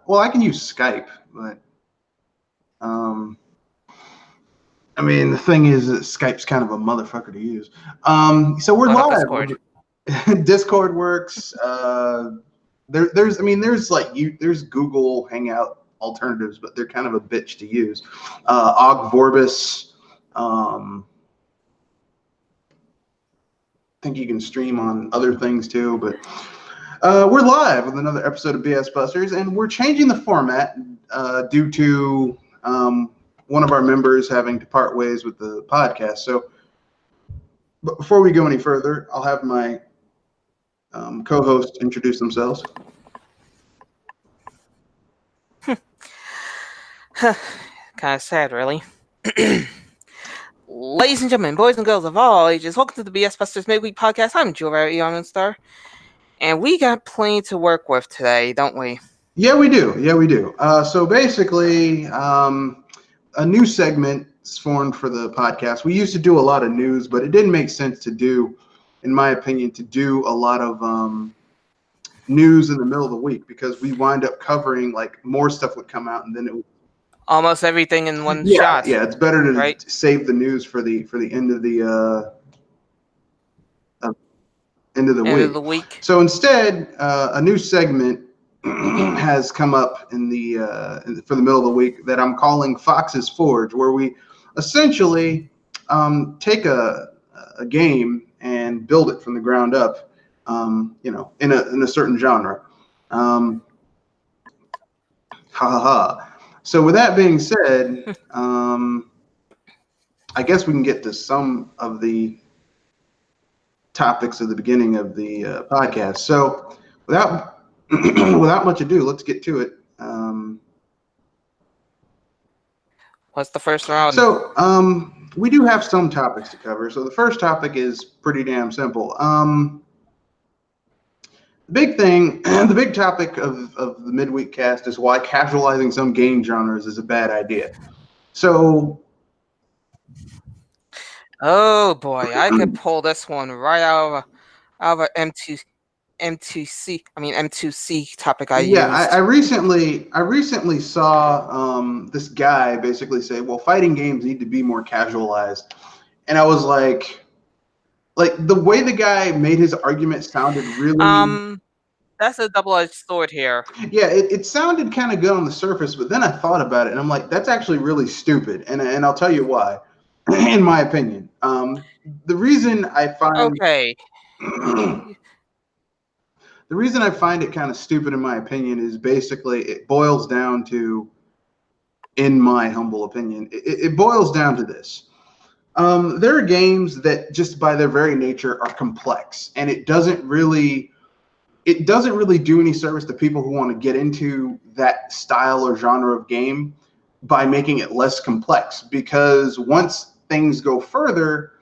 well, I can use Skype, but I mean, the thing is that Skype's kind of a motherfucker to use. So we're live. Discord? Discord works. There's Google Hangout alternatives, but they're kind of a bitch to use. Og Vorbis. I think you can stream on other things too, but we're live with another episode of BS Busters, and we're changing the format due to one of our members having to part ways with the podcast. So, but before we go any further, I'll have my co-hosts introduce themselves. Kind of sad, really. Ladies and gentlemen, boys and girls of all ages, welcome to the BS Busters Midweek podcast. I'm Joe Young Star, and we got plenty to work with today, don't we? Yeah, we do. So basically, a new segment is formed for the podcast. We used to do a lot of news, but it didn't make sense to do, in my opinion, to do a lot of news in the middle of the week because we wind up covering like more stuff would come out and then it would almost everything in one shot. Yeah, it's better to save the news for the end of the end of the week. So instead, a new segment has come up in the for the middle of the week that I'm calling Fox's Forge, where we essentially take a game and build it from the ground up, in a certain genre. So with that being said, I guess we can get to some of the topics at the beginning of the podcast. So without much ado, let's get to it. What's the first round? So we do have some topics to cover. So the first topic is pretty damn simple. The big topic of the midweek cast is why casualizing some game genres is a bad idea. So, oh boy, I could pull this one right out of an M2C topic I used. I recently saw this guy basically say, well, fighting games need to be more casualized. And I was like the way the guy made his argument sounded really that's a double-edged sword here. Yeah, it sounded kind of good on the surface, but then I thought about it and I'm like, that's actually really stupid. And I'll tell you why, in my opinion. The reason I find the reason I find it kind of stupid, in my opinion, is basically it boils down to, in my humble opinion, it boils down to this. There are games that just by their very nature are complex, and it doesn't really do any service to people who want to get into that style or genre of game by making it less complex, because once things go further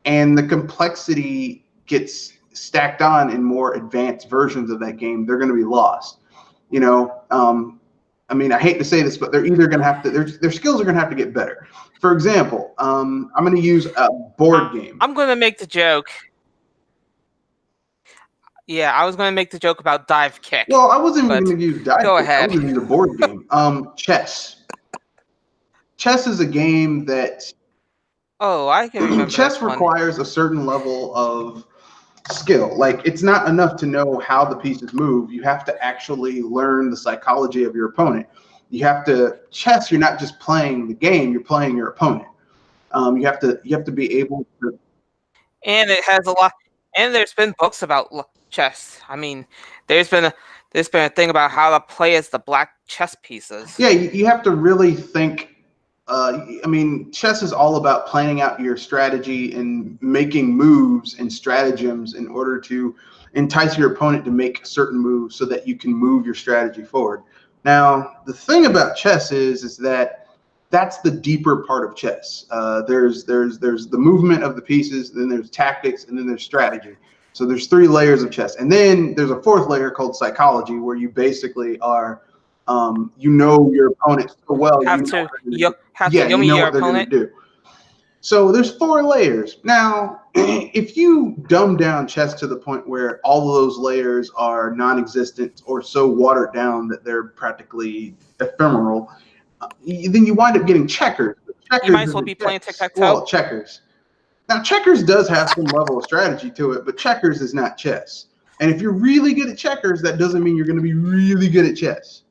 and the complexity gets stacked on in more advanced versions of that game, they're going to be lost. I mean, I hate to say this, but they're either going to have to, their skills are going to have to get better. For example, I'm going to use a board game. I'm going to make the joke. Yeah, I was going to make the joke about dive kick. Well, I wasn't even going to use dive kick. Go ahead. I was going to use a board game. Chess. Chess is a game that... Oh, I can remember. Chess requires a certain level of skill. Like, it's not enough to know how the pieces move. You have to actually learn the psychology of your opponent. Chess, you're not just playing the game, you're playing your opponent. You have to be able to... And it has a lot... And there's been books about chess. I mean, there's been a thing about how to play as the black chess pieces. Yeah, you have to really think. Chess is all about planning out your strategy and making moves and stratagems in order to entice your opponent to make certain moves so that you can move your strategy forward. Now, the thing about chess is that that's the deeper part of chess. There's the movement of the pieces, then there's tactics, and then there's strategy. So there's 3 layers of chess, and then there's a 4th layer called psychology, where you basically are, your opponent so well. You have to know your opponent. Do. So there's 4 layers. Now, if you dumb down chess to the point where all of those layers are non-existent or so watered down that they're practically ephemeral, then you wind up getting checkers. You might as well be playing tic-tac-toe. Well, checkers. Now, checkers does have some level of strategy to it, but checkers is not chess. And if you're really good at checkers, that doesn't mean you're going to be really good at chess.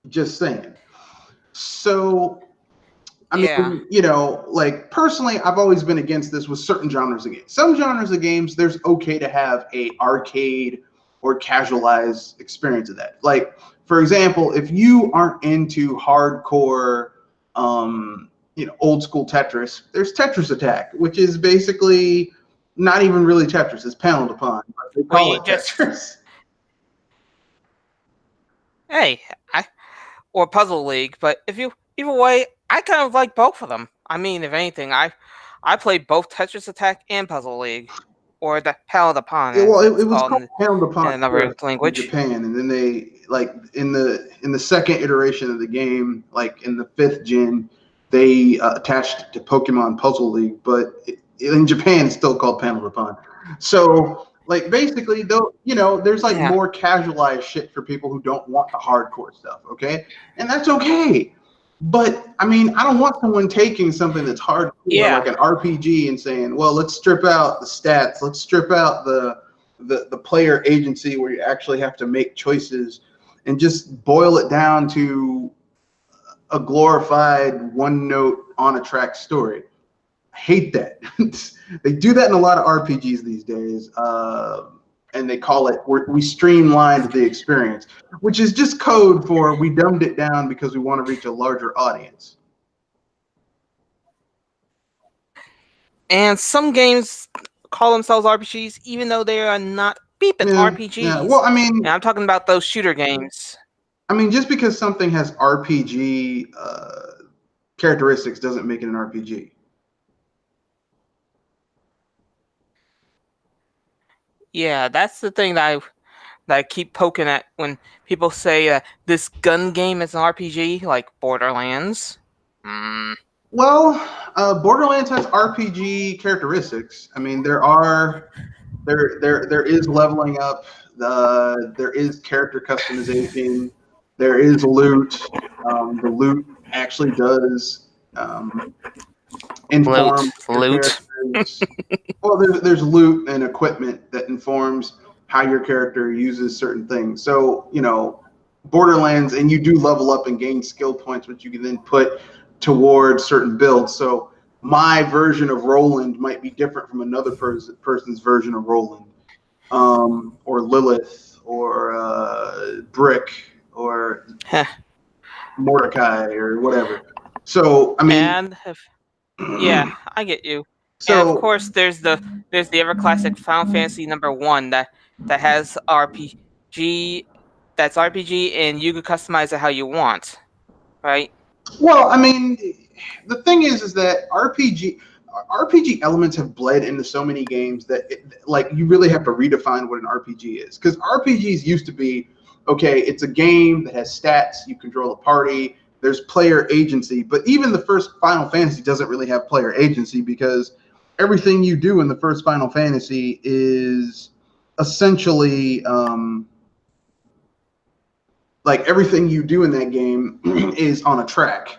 Just saying. So, I mean, you know, like personally, I've always been against this with certain genres of games. Some genres of games, there's okay to have a arcade or casualized experience of that. Like, for example, if you aren't into hardcore, you know, old school Tetris, there's Tetris Attack, which is basically not even really Tetris. It's paneled upon. But they call it Tetris. Hey, or Puzzle League, but either way, I kind of like both of them. I mean, if anything, I played both Tetris Attack and Puzzle League, or the paneled upon. Yeah, well, it was called paneled upon in another language. In Japan, and then they like in the second iteration of the game, like in the 5th gen, they attached it to Pokemon Puzzle League, but in Japan it's still called paneled upon. So like basically, though, you know, there's like more casualized shit for people who don't want the hardcore stuff, okay, and that's okay. But I mean, I don't want someone taking something that's hardcore, like an RPG, and saying, "Well, let's strip out the stats, let's strip out the player agency, where you actually have to make choices, and just boil it down to a glorified one-note on-a-track story." I hate that. They do that in a lot of RPGs these days, and they call it we streamlined the experience, which is just code for we dumbed it down because we want to reach a larger audience. And some games call themselves RPGs, even though they are not beeping RPGs. Yeah. Well, I mean, and I'm talking about those shooter games. I mean, just because something has RPG characteristics doesn't make it an RPG. Yeah, that's the thing that I keep poking at when people say this gun game is an RPG, like Borderlands. Well, Borderlands has RPG characteristics. I mean, there is leveling up. There is character customization. There is loot. The loot actually does inform loot. Well, there's loot and equipment that informs how your character uses certain things. So, you know, Borderlands, and you do level up and gain skill points, which you can then put towards certain builds. So my version of Roland might be different from another person's version of Roland, or Lilith, or Brick, or Mordecai, or whatever. So, I mean... yeah, I get you. So, and of course, there's the ever classic Final Fantasy #1 that has RPG. That's RPG, and you can customize it how you want, right? Well, I mean, the thing is that RPG elements have bled into so many games that like you really have to redefine what an RPG is. Because RPGs used to be, okay, it's a game that has stats, you control a party, there's player agency, but even the first Final Fantasy doesn't really have player agency, because everything you do in the first Final Fantasy is essentially like everything you do in that game is on a track.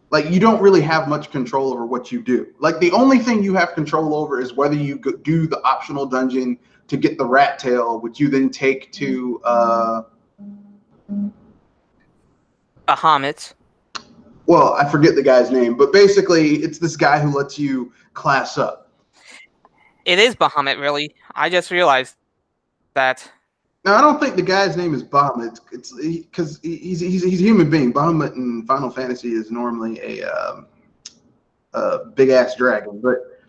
Like, you don't really have much control over what you do. Like, the only thing you have control over is whether you do the optional dungeon to get the rat tail, which you then take to Bahamut. Well, I forget the guy's name, but basically it's this guy who lets you class up. It is Bahamut, really. I just realized that. No, I don't think the guy's name is Bahamut. It's because he's a human being. Bahamut in Final Fantasy is normally a big ass dragon, but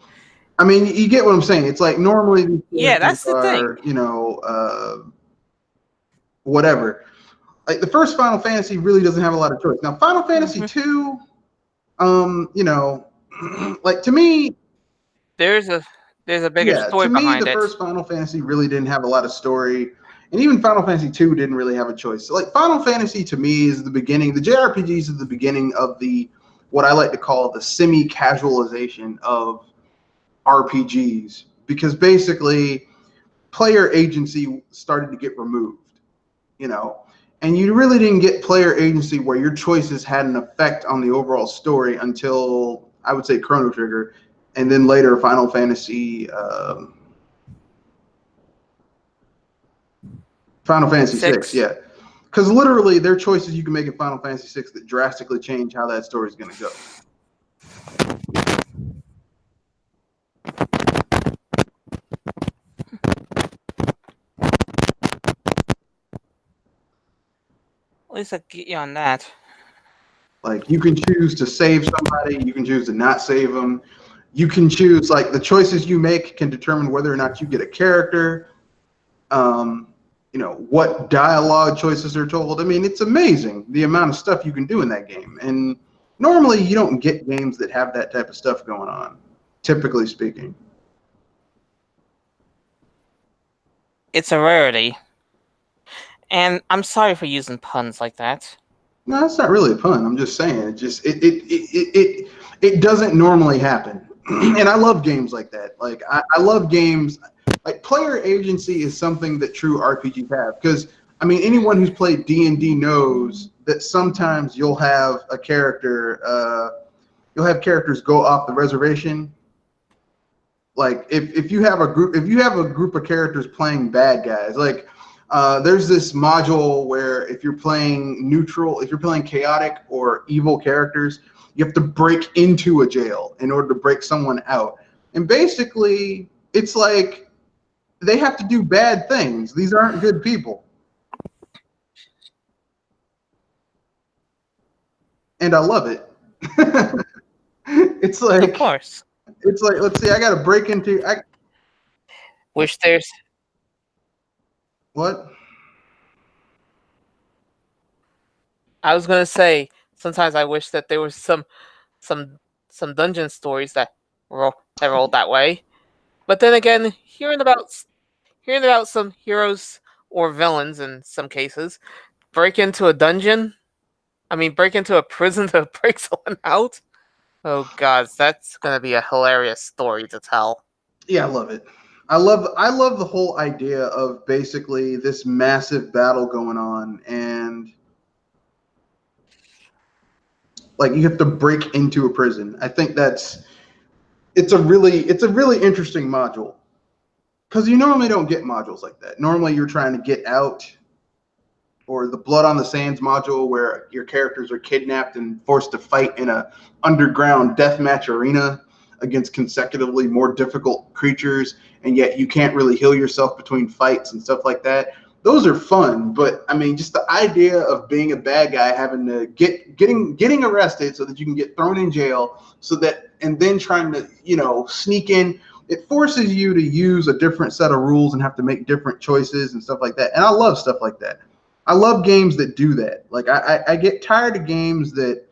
I mean, you get what I'm saying. It's like normally, that's the thing. You know, whatever. Like the first Final Fantasy really doesn't have a lot of choice. Now, Final Fantasy 2, you know, like to me, there's a bigger story behind it. To me, the first Final Fantasy really didn't have a lot of story. And even Final Fantasy II didn't really have a choice. So, like, Final Fantasy to me is the beginning. The JRPGs is the beginning of the what I like to call the semi-casualization of RPGs, because basically player agency started to get removed, you know, and you really didn't get player agency where your choices had an effect on the overall story until I would say Chrono Trigger, and then later Final Fantasy. Final Fantasy VI, yeah. Because literally, there are choices you can make in Final Fantasy VI that drastically change how that story is going to go. At least I get you on that. Like, you can choose to save somebody, you can choose to not save them. You can choose, like, the choices you make can determine whether or not you get a character. You know, what dialogue choices are told. I mean, it's amazing the amount of stuff you can do in that game. And normally you don't get games that have that type of stuff going on, typically speaking. It's a rarity. And I'm sorry for using puns like that. No, that's not really a pun. I'm just saying it doesn't normally happen. And I love games like that. Like, I love games. Like, player agency is something that true RPGs have, because I mean, anyone who's played D&D knows that sometimes you'll have a character, you'll have characters go off the reservation. Like, if you have a group of characters playing bad guys, like there's this module where if you're playing neutral, if you're playing chaotic or evil characters, you have to break into a jail in order to break someone out. And basically, it's like they have to do bad things. These aren't good people. And I love it. It's like, of course. It's like, let's see, I got to break into. Wish there's. What? I was gonna say, sometimes I wish that there was some dungeon stories that rolled that way. But then again, hearing about some heroes or villains in some cases break into a dungeon, break into a prison to break someone out. Oh God, that's gonna be a hilarious story to tell. Yeah, I love it. I love the whole idea of basically this massive battle going on, and like you have to break into a prison. I think it's a really interesting module, because you normally don't get modules like that. Normally you're trying to get out, or the Blood on the Sands module where your characters are kidnapped and forced to fight in a underground deathmatch arena against consecutively more difficult creatures, and yet you can't really heal yourself between fights and stuff like that. Those are fun, but I mean, just the idea of being a bad guy, having to getting arrested so that you can get thrown in jail, so that, and then trying to, you know, sneak in, it forces you to use a different set of rules and have to make different choices and stuff like that. And I love stuff like that. I love games that do that. Like, I get tired of games that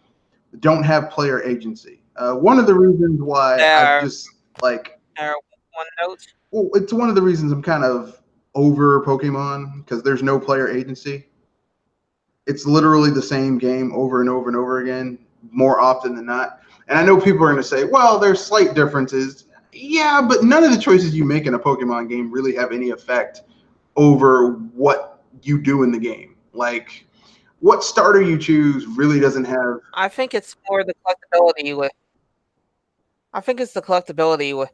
don't have player agency. One of the reasons why I just like. One note. Well, it's one of the reasons I'm kind of over Pokemon, because there's no player agency. It's literally the same game over and over and over again, more often than not. And I know people are going to say, well, there's slight differences. Yeah, but none of the choices you make in a Pokemon game really have any effect over what you do in the game. Like, what starter you choose really doesn't have. I think it's more the collectability with. I think it's the collectability with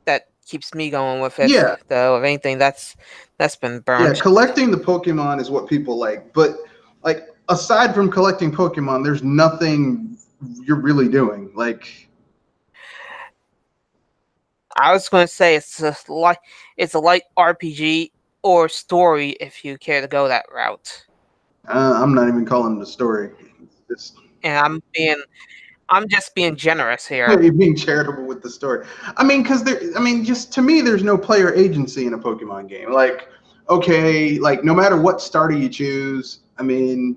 that keeps me going with it. Yeah. Though, if anything, that's been burned. Yeah, collecting the Pokemon is what people like, but like, aside from collecting Pokemon, there's nothing you're really doing. Like, I was going to say it's a light RPG or story if you care to go that route. I'm not even calling it a story. And I'm just being generous here. You're being charitable with the story. I mean, because just to me, there's no player agency in a Pokemon game. Like, okay, like no matter what starter you choose, I mean,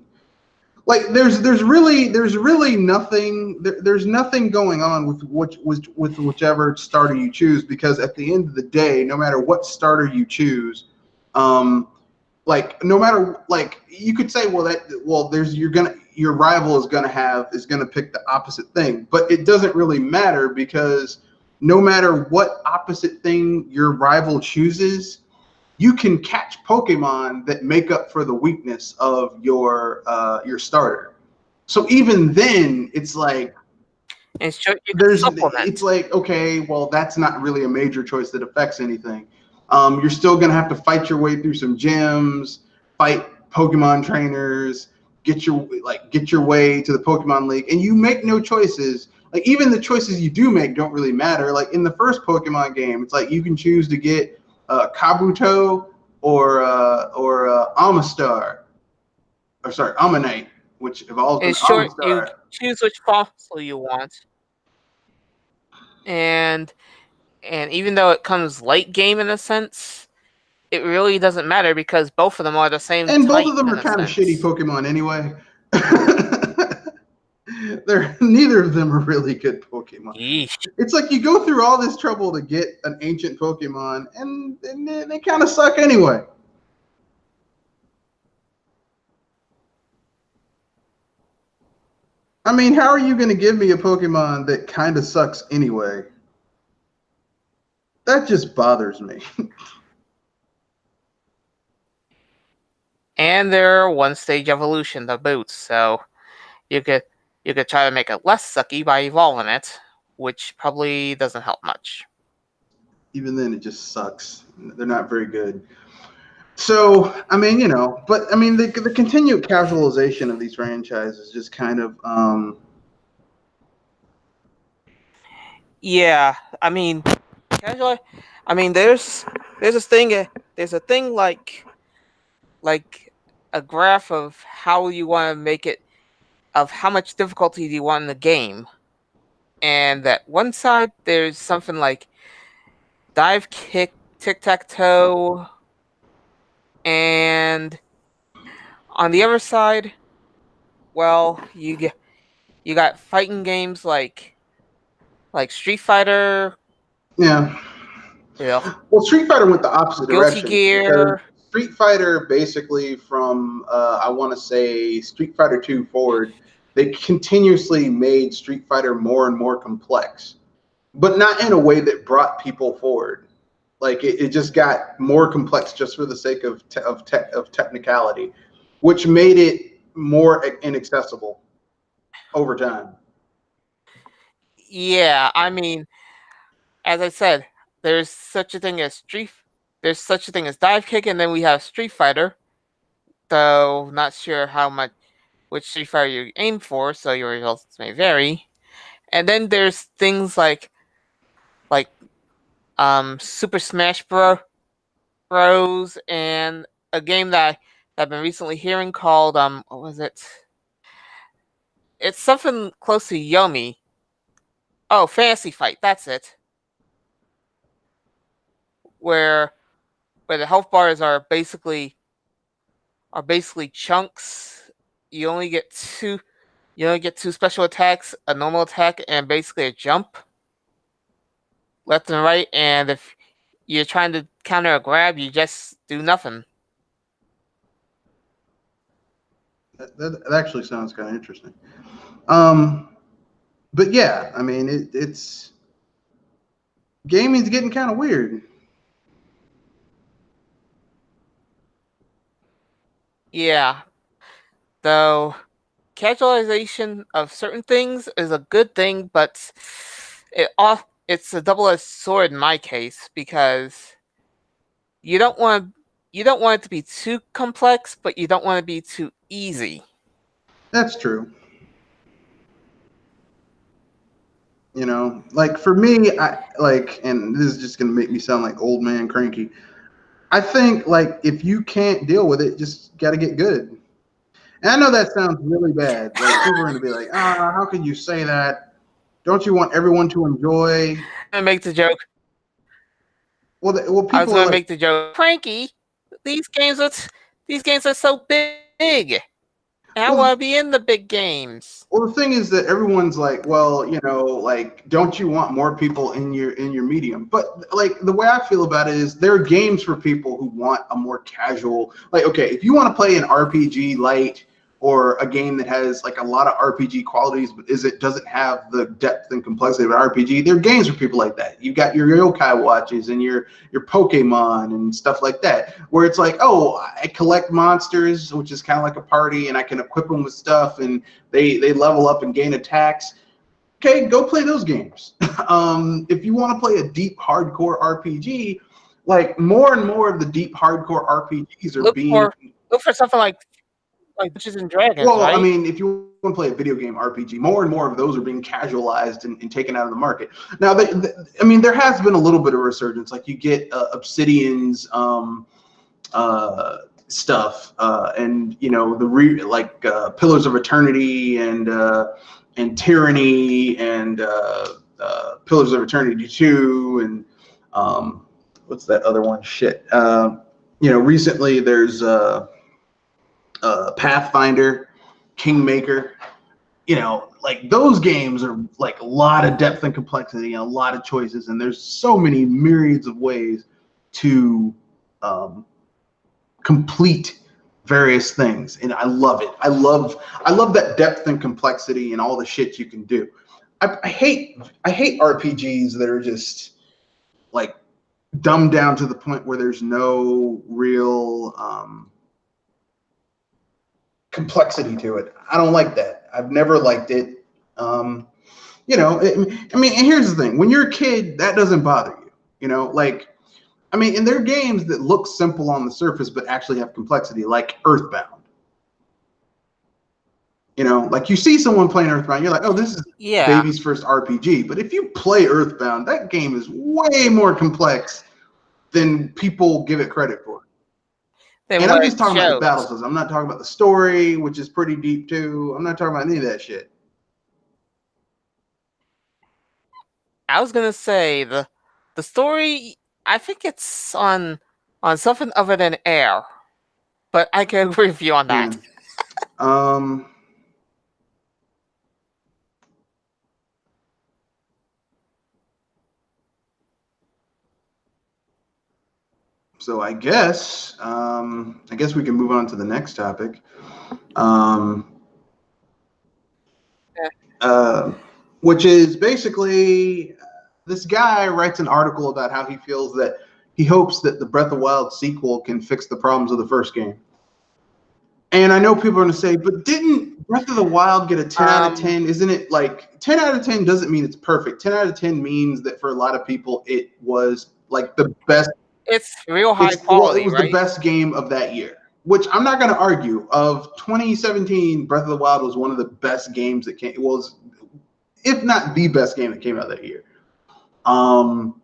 like there's really nothing. There's nothing going on with whichever starter you choose, because at the end of the day, no matter what starter you choose, Like no matter, like you could say, your rival is gonna pick the opposite thing, but it doesn't really matter because no matter what opposite thing your rival chooses, you can catch Pokemon that make up for the weakness of your starter. So even then, it's like it's like, okay, well, that's not really a major choice that affects anything. You're still gonna have to fight your way through some gyms, fight Pokemon trainers, get your way to the Pokemon League, and you make no choices. Like even the choices you do make don't really matter. Like in the first Pokemon game, it's like you can choose to get Kabuto or Amistar, or sorry, Ammonite, which evolves into Amistar. You choose which fossil you want, and even though it comes late game in a sense, it really doesn't matter because both of them are the same. And both of them are kind of shitty Pokemon anyway. Neither of them are really good Pokemon. Yeesh. It's like you go through all this trouble to get an ancient Pokemon, and they kind of suck anyway. I mean, how are you going to give me a Pokemon that kind of sucks anyway? That just bothers me. And they're one-stage evolution, the boots, so you could try to make it less sucky by evolving it, which probably doesn't help much. Even then, it just sucks. They're not very good. So, I mean, but I mean, the continued casualization of these franchises just kind of, yeah, I mean, casual. I mean, there's a thing like a graph of how you want to make it, of how much difficulty do you want in the game, and that one side there's something like dive kick, tic-tac-toe, and on the other side, well, you got fighting games like Street Fighter. Yeah. Well, Street Fighter went the opposite direction. Gear. Street Fighter, basically from I want to say Street Fighter 2 forward, they continuously made Street Fighter more and more complex, but not in a way that brought people forward. Like it just got more complex just for the sake of technicality, which made it more inaccessible over time. Yeah, I mean, as I said, there's such a thing as dive kick, and then we have Street Fighter. Though not sure which Street Fighter you aim for, so your results may vary. And then there's things like Super Smash Bros. And a game that I've been recently hearing called what was it? It's something close to Yomi. Oh, Fantasy Fight, that's it. Where the health bars are basically chunks. You only get two special attacks, a normal attack, and basically a jump left and right. And if you're trying to counter a grab, you just do nothing. That actually sounds kind of interesting. But yeah, I mean, it's gaming's getting kind of weird. Yeah, though casualization of certain things is a good thing, but it's a double-edged sword in my case, because you don't want it to be too complex, but you don't want it to be too easy. That's true. Like for me, and this is just gonna make me sound like old man cranky. I think like if you can't deal with it, just gotta get good. And I know that sounds really bad. Like people are gonna be like, how can you say that? Don't you want everyone to enjoy? I make the joke. Well, people I was gonna make the joke, cranky. These games are so big. I want to be in the big games. Well, the thing is that everyone's like, well, like, don't you want more people in your medium? But like the way I feel about it is there are games for people who want a more casual, like, okay, if you want to play an RPG light or a game that has like a lot of RPG qualities, but doesn't have the depth and complexity of an RPG, there are games for people like that. You've got your yokai watches and your Pokemon and stuff like that, where it's like, oh, I collect monsters, which is kind of like a party, and I can equip them with stuff, and they level up and gain attacks. Okay, go play those games. If you want to play a deep, hardcore RPG, like more and more of the deep, hardcore RPGs are look for something like Dungeons and Dragons. Well, right? I mean, if you want to play a video game RPG, more and more of those are being casualized and taken out of the market. Now, I mean, there has been a little bit of resurgence. Like you get Obsidian's stuff, and the Pillars of Eternity and Tyranny and Pillars of Eternity 2 and what's that other one? Shit. Recently there's Pathfinder, Kingmaker. Like those games are like a lot of depth and complexity and a lot of choices, and there's so many myriads of ways to complete various things, and I love it. I love that depth and complexity and all the shit you can do. I hate RPGs that are just like dumbed down to the point where there's no real complexity to it. I don't like that. I've never liked it. And here's the thing: when you're a kid, that doesn't bother you. And there are games that look simple on the surface but actually have complexity, like Earthbound. Like you see someone playing Earthbound, you're like, oh, this is baby's first RPG. But if you play Earthbound, that game is way more complex than people give it credit for. And I'm just talking about the battle system. I'm not talking about the story, which is pretty deep too. I'm not talking about any of that shit. I was gonna say the story. I think it's on something other than air, but I can agree with you on that. So I guess we can move on to the next topic. Which is basically this guy writes an article about how he feels that he hopes that the Breath of the Wild sequel can fix the problems of the first game. And I know people are going to say, but didn't Breath of the Wild get a 10 out of 10? Isn't it like 10 out of 10 doesn't mean it's perfect. 10 out of 10 means that for a lot of people, it was like the best. It's real high quality, it was right? the best game of that year, which I'm not going to argue. Of 2017, Breath of the Wild was one of the best games that came. It was, if not the best game that came out that year. And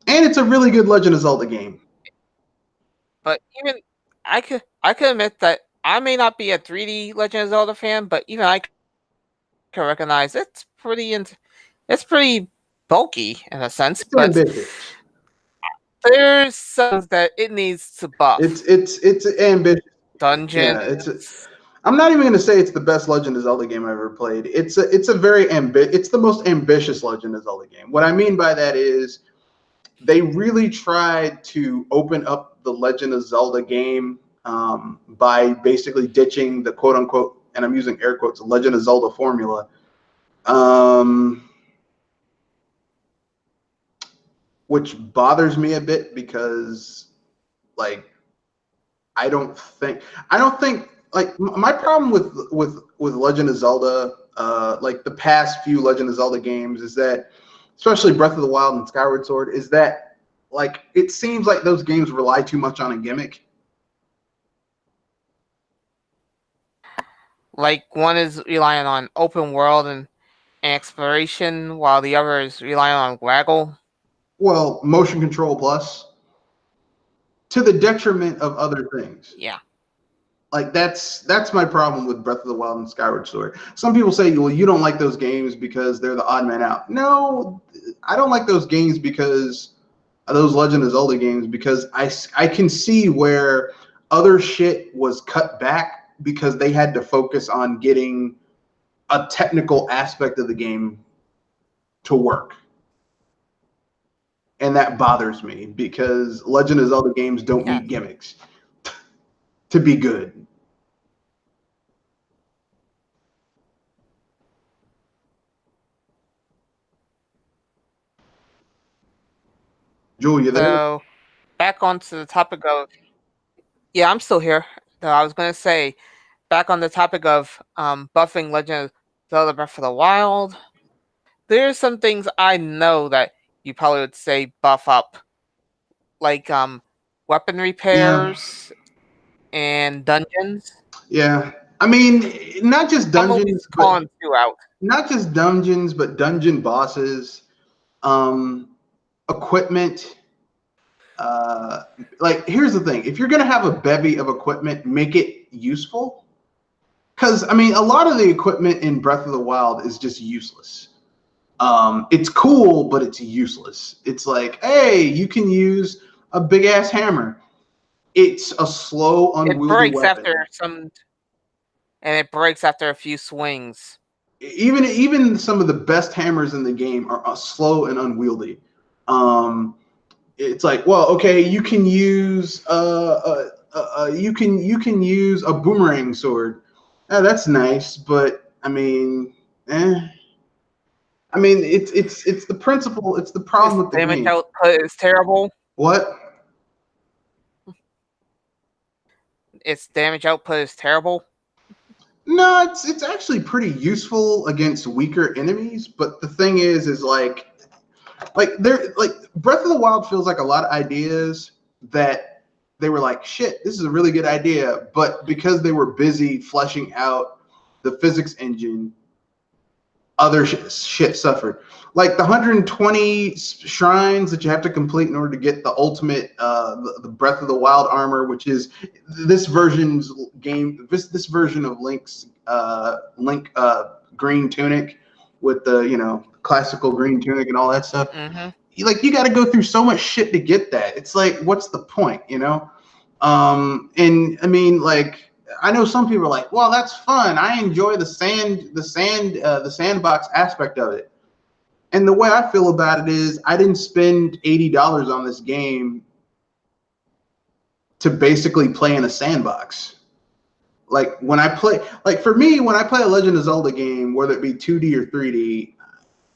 it's a really good Legend of Zelda game. But even I could admit that I may not be a 3D Legend of Zelda fan, but even I can recognize it's pretty bulky in a sense. It's ambitious. There's some that it needs to buff. It's ambitious. Dungeon. Yeah, I'm not even going to say it's the best Legend of Zelda game I've ever played. It's the most ambitious Legend of Zelda game. What I mean by that is they really tried to open up the Legend of Zelda game by basically ditching the quote unquote, and I'm using air quotes, Legend of Zelda formula. Which bothers me a bit because, like, I don't think like my problem with Legend of Zelda, like the past few Legend of Zelda games, is that, especially Breath of the Wild and Skyward Sword, is that like it seems like those games rely too much on a gimmick. Like one is relying on open world and exploration, while the other is relying on waggle. Well, motion control plus, to the detriment of other things. Yeah. Like that's my problem with Breath of the Wild and Skyward Sword. Some people say, well, you don't like those games because they're the odd man out. No, I don't like those games because those Legend of Zelda games, because I can see where other shit was cut back because they had to focus on getting a technical aspect of the game to work. And that bothers me because Legend of Zelda games don't need gimmicks to be good. Julia, there? So, back onto the topic of... Yeah, I'm still here. So I was going to say, back on the topic of buffing Legend of Zelda Breath of the Wild, there's some things I know that you probably would say buff up. Like weapon repairs and dungeons. Yeah. I mean, not just dungeons, but not just dungeons, but dungeon bosses, equipment. Like, here's the thing: if you're gonna have a bevy of equipment, make it useful. Because I mean, a lot of the equipment in Breath of the Wild is just useless. It's cool, but it's useless. It's like, hey, you can use a big ass hammer. It's a slow, unwieldy breaks weapon. It breaks after a few swings. Even some of the best hammers in the game are slow and unwieldy. It's like, well, okay, you can use you can use a boomerang sword. That's nice, but I mean, I mean, it's the principle. It's the problem with the game. Damage output is terrible. What? Its damage output is terrible. No, it's actually pretty useful against weaker enemies. But the thing is like Breath of the Wild feels like a lot of ideas that they were like, shit, this is a really good idea, but because they were busy fleshing out the physics engine, other shit suffered. Like the 120 shrines that you have to complete in order to get the ultimate, the Breath of the Wild armor, which is this version's game. This version of Link's green tunic with the classical green tunic and all that stuff. Mm-hmm. You got to go through so much shit to get that. It's like, what's the point, And I mean, like, I know some people are like, well, that's fun. I enjoy the sandbox aspect of it. And the way I feel about it is I didn't spend $80 on this game to basically play in a sandbox. Like when I play a Legend of Zelda game, whether it be 2D or 3D,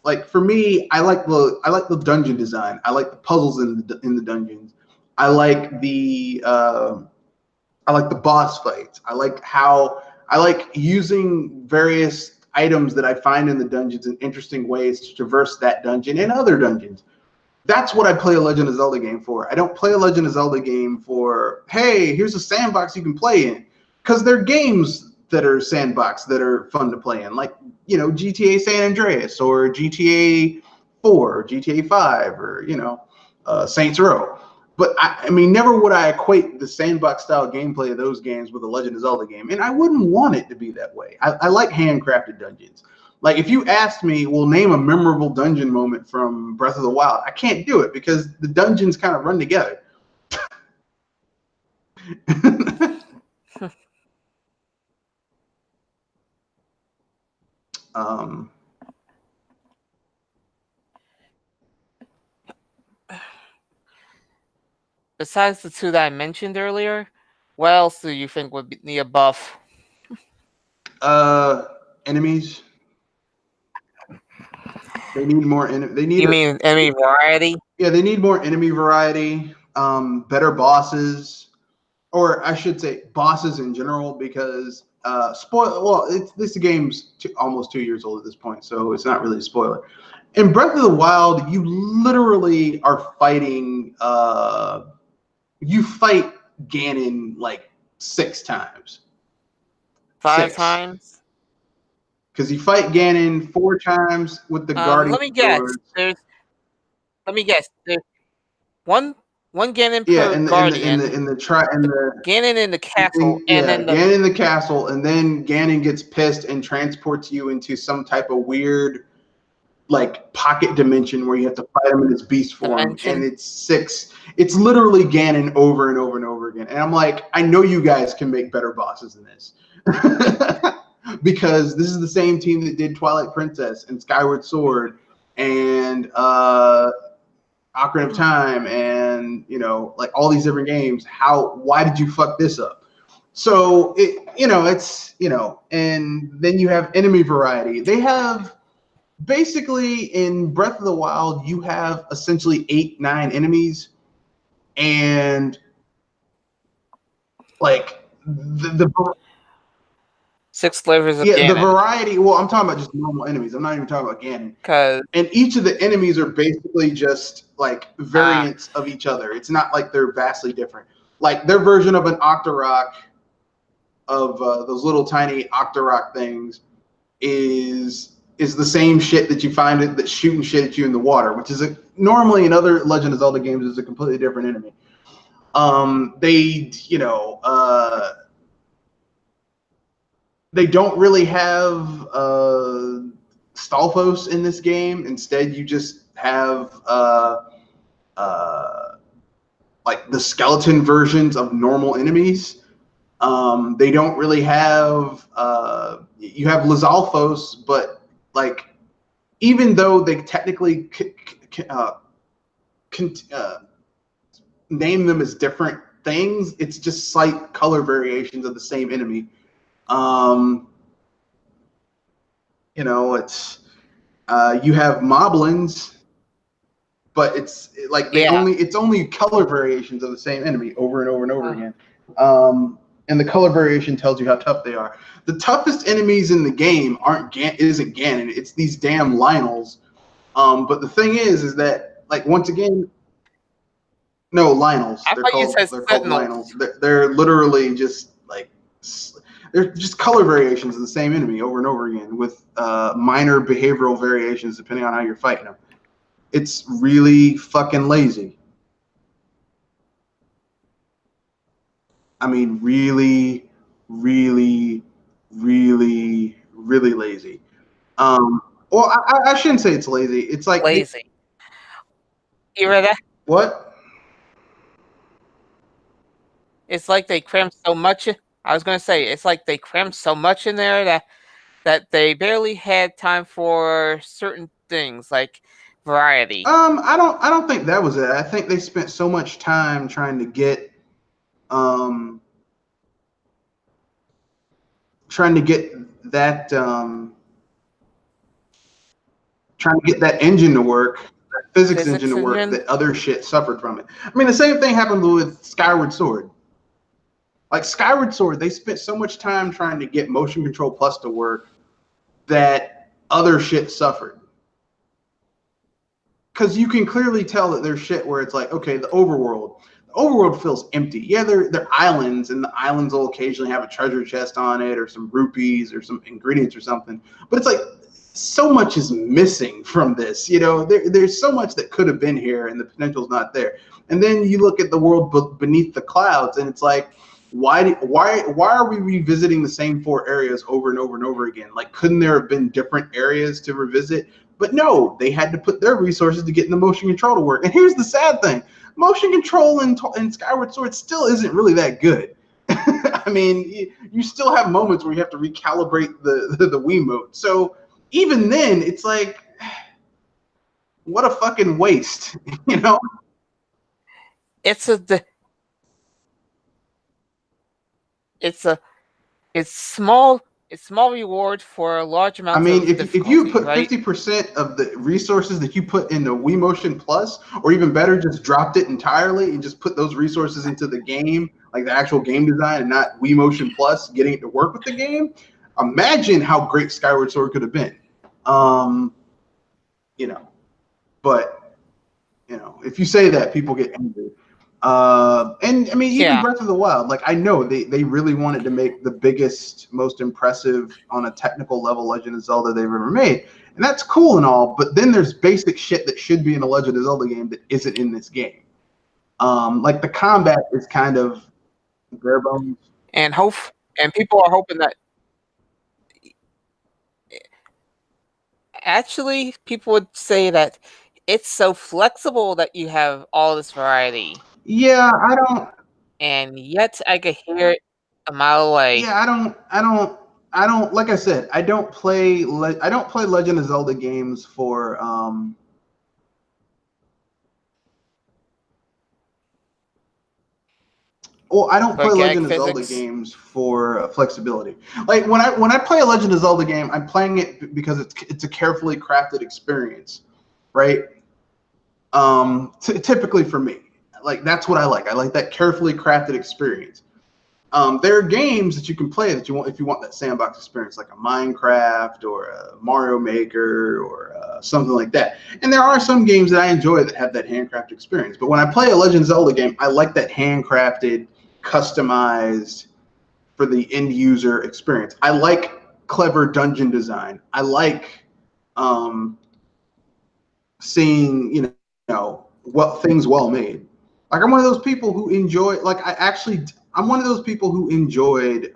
like for me, I like the dungeon design. I like the puzzles in the dungeons. I like the boss fights. I like using various items that I find in the dungeons in interesting ways to traverse that dungeon and other dungeons. That's what I play a Legend of Zelda game for. I don't play a Legend of Zelda game for, hey, here's a sandbox you can play in. Because there are games that are sandbox that are fun to play in, like, GTA San Andreas or GTA 4 or GTA 5 or, Saints Row. But I mean, never would I equate the sandbox style gameplay of those games with a Legend of Zelda game. And I wouldn't want it to be that way. I like handcrafted dungeons. Like if you asked me, well, name a memorable dungeon moment from Breath of the Wild, I can't do it because the dungeons kind of run together. Besides the two that I mentioned earlier, what else do you think would need a buff? Enemies. They need more. You mean enemy variety? Yeah, they need more enemy variety. Better bosses, or I should say, bosses in general, because this game's almost 2 years old at this point, so it's not really a spoiler. In Breath of the Wild, you literally are fighting. You fight Ganon like 6 times. 5 times? Because you fight Ganon 4 times with the Guardian. Let me guess. There's one Ganon per Guardian. Ganon in the castle, Ganon in the castle, and then Ganon gets pissed and transports you into some type of weird, like, pocket dimension where you have to fight him in his beast form, and it's 6. It's literally Ganon over and over and over again. And I'm like, I know you guys can make better bosses than this. Because this is the same team that did Twilight Princess and Skyward Sword and Ocarina of Time and, you know, like all these different games. Why did you fuck this up? So it's, you know, and then you have enemy variety. They have basically in Breath of the Wild, you have essentially 8-9 enemies, and like the 6 flavors of Ganon. The variety. Well, I'm talking about just normal enemies. I'm not even talking about Ganon. And each of the enemies are basically just like variants of each other. It's not like they're vastly different. Like their version of an Octorok, of those little tiny Octorok things, is the same shit that you find that's shooting shit at you in the water, which is normally in other Legend of Zelda games is a completely different enemy. They don't really have Stalfos in this game. Instead, you just have like the skeleton versions of normal enemies. They don't really have you have Lizalfos, but like even though they technically name them as different things, it's just slight color variations of the same enemy. You know, it's you have Moblins, but it's like it's only color variations of the same enemy over and over and over again. And the color variation tells you how tough they are. The toughest enemies in the game isn't Ganon. It's these damn Lynels. But the thing is that like once again, no, Lynels. They're called Lynels. They're literally just like they're just color variations of the same enemy over and over again with minor behavioral variations depending on how you're fighting them. It's really fucking lazy. I mean, really, really, really, really lazy. Well, I shouldn't say it's lazy. It's like lazy. You read that? What? It's like they crammed so much. I was going to say it's like they crammed so much in there that they barely had time for certain things like variety. I don't think that was it. I think they spent so much time trying to get that engine to work, that physics engine to work, that other shit suffered from it. I mean, the same thing happened with Skyward Sword. Like Skyward Sword, they spent so much time trying to get Motion Control Plus to work that other shit suffered. Because you can clearly tell that there's shit where it's like, okay, the overworld feels empty. Yeah, they're islands, and the islands will occasionally have a treasure chest on it or some rupees or some ingredients or something. But it's like so much is missing from this. You know, there's so much that could have been here, and the potential's not there. And then you look at the world beneath the clouds, and it's like, why are we revisiting the same 4 areas over and over and over again? Like, couldn't there have been different areas to revisit? But no, they had to put their resources to getting the motion control to work. And here's the sad thing. Motion control in Skyward Sword still isn't really that good. I mean, you still have moments where you have to recalibrate the Wiimote. So even then, it's like, what a fucking waste, you know? It's small reward for a large amount. I mean, if you put 50% of the resources that you put into Wii Motion Plus, or even better, just dropped it entirely and just put those resources into the game, like the actual game design, and not Wii Motion Plus getting it to work with the game, imagine how great Skyward Sword could have been. You know, but you know, if you say that, people get angry. And I mean, even Breath of the Wild, like I know they really wanted to make the biggest, most impressive on a technical level Legend of Zelda they've ever made. And that's cool and all, but then there's basic shit that should be in a Legend of Zelda game that isn't in this game. Like the combat is kind of bare bones. And people are hoping that actually people would say that it's so flexible that you have all this variety. Yeah, I don't. And yet I could hear it a mile away. Yeah, I don't. Like I said, I don't play Legend of Zelda games for Well, I don't play Organic Legend of Zelda physics. games for flexibility. Like when I play a Legend of Zelda game, I'm playing it because it's a carefully crafted experience, right? Typically for me, like that's what I like. I like that carefully crafted experience. There are games that you can play that you want if you want that sandbox experience, like a Minecraft or a Mario Maker or something like that. And there are some games that I enjoy that have that handcrafted experience. But when I play a Legend of Zelda game, I like that handcrafted, customized for the end user experience. I like clever dungeon design. I like seeing what things well made. Like I'm one of those people who enjoy. I'm one of those people who enjoyed.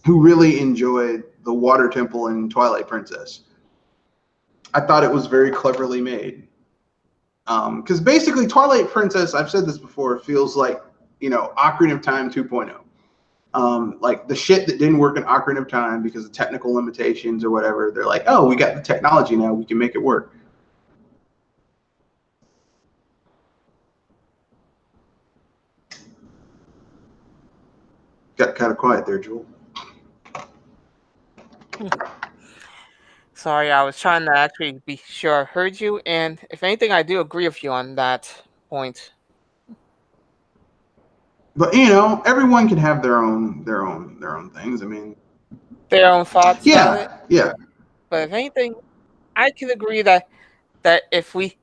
Who really enjoyed the Water Temple in Twilight Princess. I thought it was very cleverly made. Because basically, Twilight Princess, I've said this before, feels like Ocarina of Time 2.0. Like the shit that didn't work in Ocarina of Time because of technical limitations or whatever. They're like, oh, we got the technology now, we can make it work. Got kind of quiet there, Jewel. Sorry, I was trying to actually be sure I heard you, and if anything, I do agree with you on that point. But everyone can have their own things. I mean, their own thoughts about it. Yeah. But if anything, I can agree that if we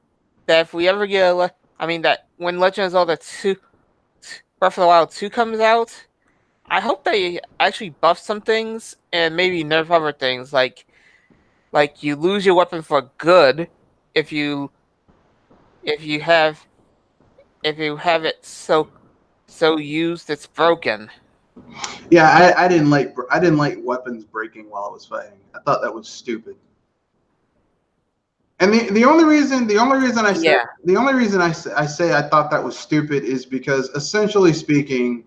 ever get that when Legend of Zelda 2 Breath of the Wild 2 comes out, I hope they actually buff some things and maybe nerf other things like you lose your weapon for good if you have it so used it's broken. Yeah, I didn't like weapons breaking while I was fighting. I thought that was stupid. And the only reason I say I thought that was stupid is because essentially speaking,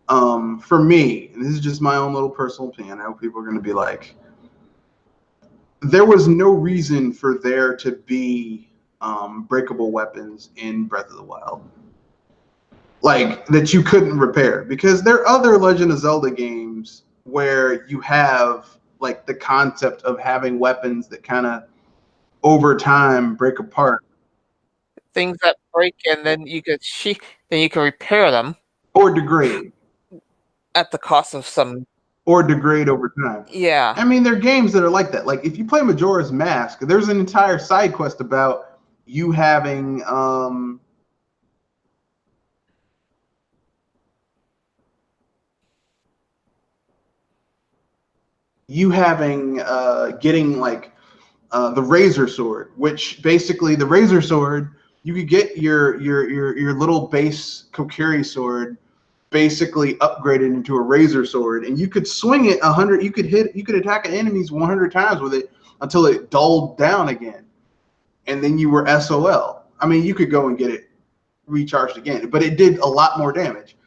for me, and this is just my own little personal opinion. I know people are going to be like, there was no reason for there to be breakable weapons in Breath of the Wild, like that you couldn't repair, because there are other Legend of Zelda games where you have like the concept of having weapons that kind of over time break apart, things that break, and then you could repair them or degrade at the cost of some over time. Yeah. I mean, there are games that are like that. Like if you play Majora's Mask, there's an entire side quest about you having getting like the razor sword, which basically the razor sword, you could get your little base Kokiri sword basically upgraded into a razor sword, and you could swing it 100. You could attack enemies 100 times with it until it dulled down again, and then you were SOL. I mean, you could go and get it recharged again, but it did a lot more damage.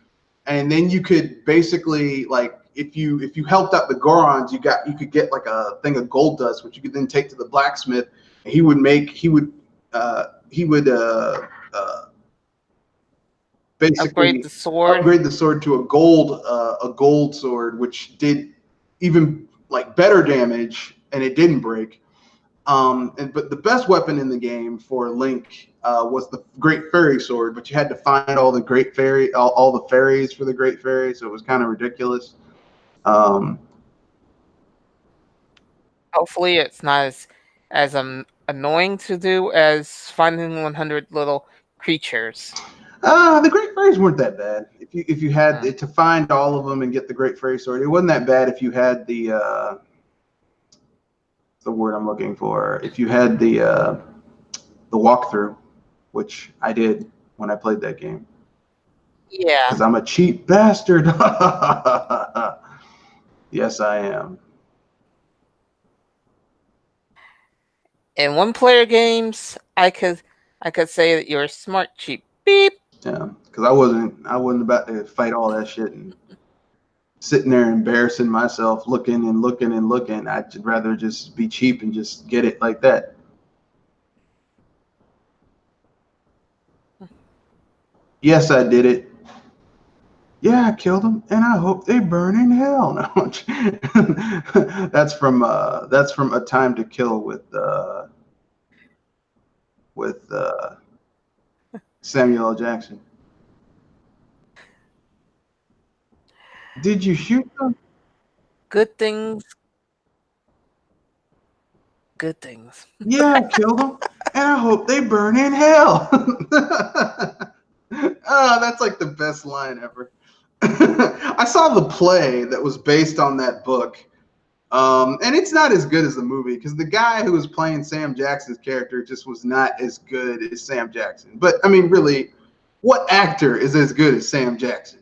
And then you could basically, like, if you helped out the Gorons, you could get like a thing of gold dust, which you could then take to the blacksmith, and he would basically upgrade the sword to a gold sword, which did even like better damage, and it didn't break. But the best weapon in the game for Link was the Great Fairy Sword, but you had to find all the all the fairies for the Great Fairy, so it was kind of ridiculous. Hopefully, it's not as annoying to do as finding 100 little creatures. The Great Fairies weren't that bad. If you had to find all of them and get the Great Fairy Sword, it wasn't that bad if you had the word I'm looking for. If you had the walkthrough, which I did when I played that game. Yeah. Because I'm a cheap bastard. Yes, I am. In one-player games, I could say that you're smart, cheap. Beep. Yeah, because I wasn't about to fight all that shit and sitting there embarrassing myself, looking and looking and looking. I'd rather just be cheap and just get it like that. Yes, I did it. Yeah, I killed them, and I hope they burn in hell. No, that's from A Time to Kill with Samuel L. Jackson. Did you shoot them? Good things. Good things. Yeah, I killed them, and I hope they burn in hell. Oh, that's like the best line ever. I saw the play that was based on that book, and it's not as good as the movie because the guy who was playing Sam Jackson's character just was not as good as Sam Jackson. But I mean, really, what actor is as good as Sam Jackson?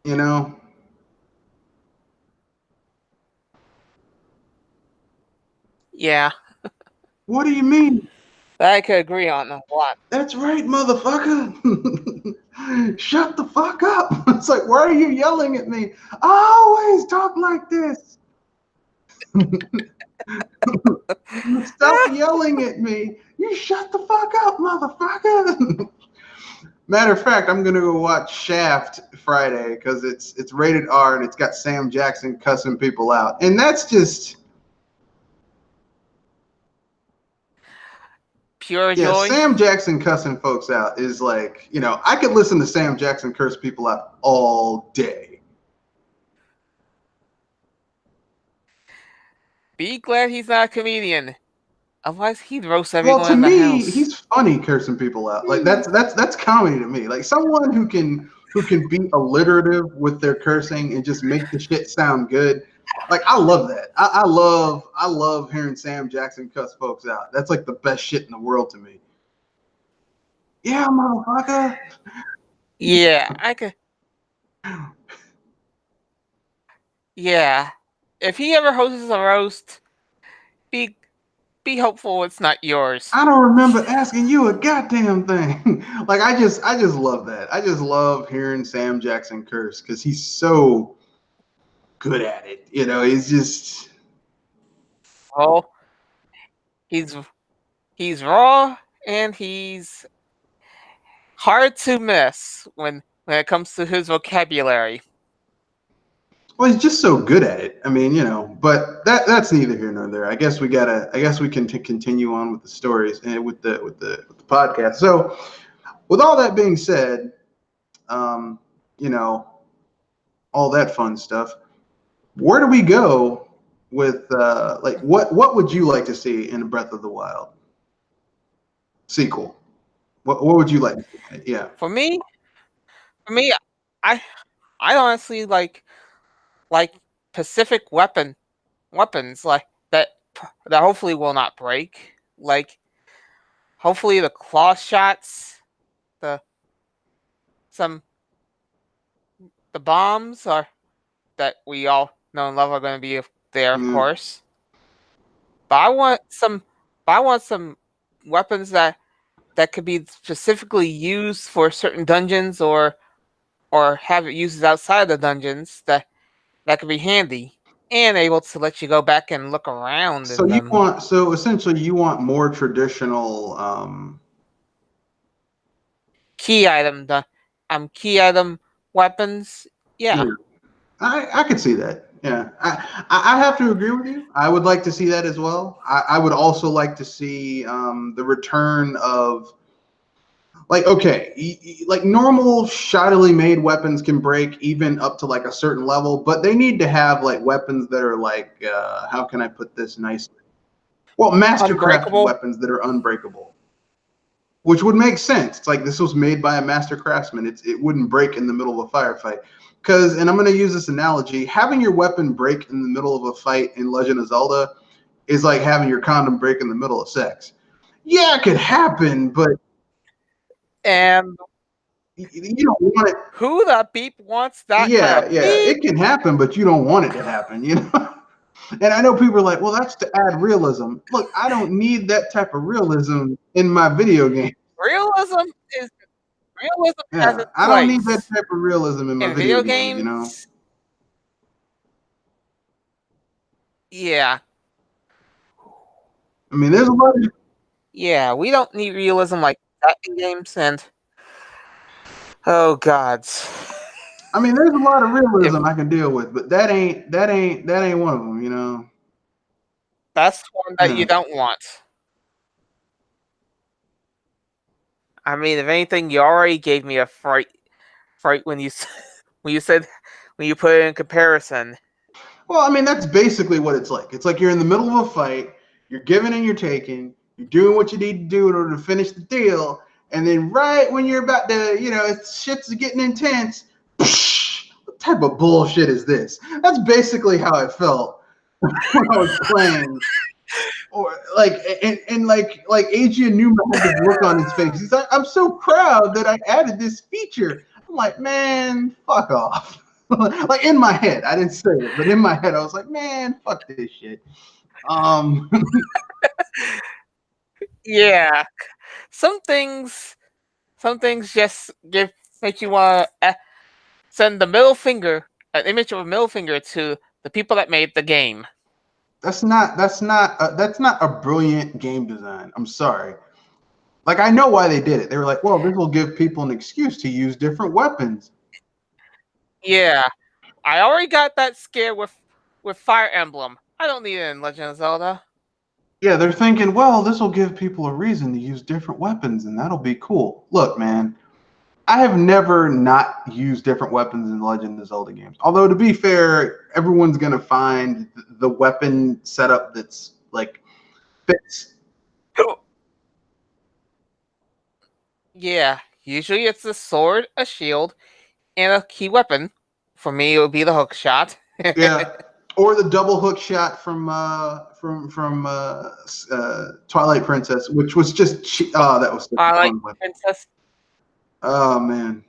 You know? Yeah. What do you mean? I could agree on a lot. That's right, motherfucker. Shut the fuck up. It's like, why are you yelling at me? I always talk like this. Stop yelling at me. You shut the fuck up, motherfucker. Matter of fact, I'm gonna go watch Shaft Friday because it's rated R and it's got Sam Jackson cussing people out, and that's just pure joy. Sam Jackson cussing folks out is like, I could listen to Sam Jackson curse people out all day. Be glad he's not a comedian. Otherwise, he'd roast everyone Well, to in the me, house. he's funny cursing people out. Like that's comedy to me. Like someone who can be alliterative with their cursing and just make the shit sound good. Like I love that. I love hearing Sam Jackson cuss folks out. That's like the best shit in the world to me. Yeah, motherfucker. Yeah, I could. Yeah, if he ever hosts a roast, be hopeful it's not yours. I don't remember asking you a goddamn thing. Like I just love that. I just love hearing Sam Jackson curse because he's so good at it. He's just Oh, he's raw and he's hard to miss when it comes to his vocabulary. Well, he's just so good at it. I mean, but that's neither here nor there. I guess we can continue on with the stories and with the podcast. So, with all that being said, all that fun stuff. Where do we go with like what would you like to see in Breath of the Wild sequel? What would you like to see? Yeah. For me, I honestly like Pacific weapons like that hopefully will not break. Like hopefully the claw shots, the bombs are that we all know and love are going to be there, of course. But I want some weapons that could be specifically used for certain dungeons or have uses outside the dungeons that could be handy and able to let you go back and look around. So essentially you want more traditional key item weapons. Yeah. I could see that. Yeah, I have to agree with you. I would like to see that as well. I would also like to see the return of like normal shoddily made weapons can break even up to like a certain level, but they need to have like weapons that are like how can I put this nicely? Well, mastercraft weapons that are unbreakable. Which would make sense. It's like this was made by a master craftsman. It wouldn't break in the middle of a firefight. And I'm going to use this analogy, having your weapon break in the middle of a fight in Legend of Zelda is like having your condom break in the middle of sex. Yeah, it could happen, but... And You don't want it. Who the beep wants that? Yeah, Kind of yeah, beep? it can happen, but you don't want it to happen, you know. And I know people are like, well, that's to add realism. Look, I don't need that type of realism in my video game. Realism has Yeah, its I don't need that place type of realism in my in video video games, you know. games. Yeah, I mean, there's a lot of yeah, we don't need realism like that in games, and oh gods. I mean, there's a lot of If realism I can deal with, but that ain't one of them, you know. that's one that you Yeah. don't want. I mean, if anything, you already gave me a fright when you when you said when you put it in comparison. Well, I mean, that's basically what it's like. It's like you're in the middle of a fight, you're giving and you're taking, you're doing what you need to do in order to finish the deal, and then right when you're about to, you know, shit's getting intense, psh, what type of bullshit is this? That's basically how it felt when I was playing. Or like, and like Adrian Newman had this look on his face. He's like, I'm so proud that I added this feature. I'm like, man, fuck off. Like in my head, I didn't say it, but in my head, I was like, man, fuck this shit. Um, Yeah, some things just make you want to send the middle finger, an image of a middle finger to the people that made the game. that's not a brilliant game design. I'm sorry. Like I know why they did it. They were like, well, this will give people an excuse to use different weapons. Yeah, I already got that scare with Fire Emblem. I don't need it in Legend of Zelda. Yeah, they're thinking, well, this will give people a reason to use different weapons, and that'll be cool. Look, man, I have never not used different weapons in Legend of Zelda games. Although, to be fair, everyone's gonna find the weapon setup that's like fits. Yeah, usually it's a sword, a shield, and a key weapon. For me, it would be the hook shot. Yeah, or the double hook shot from Twilight Princess, which was just that was such a Twilight fun weapon. Princess. Oh man,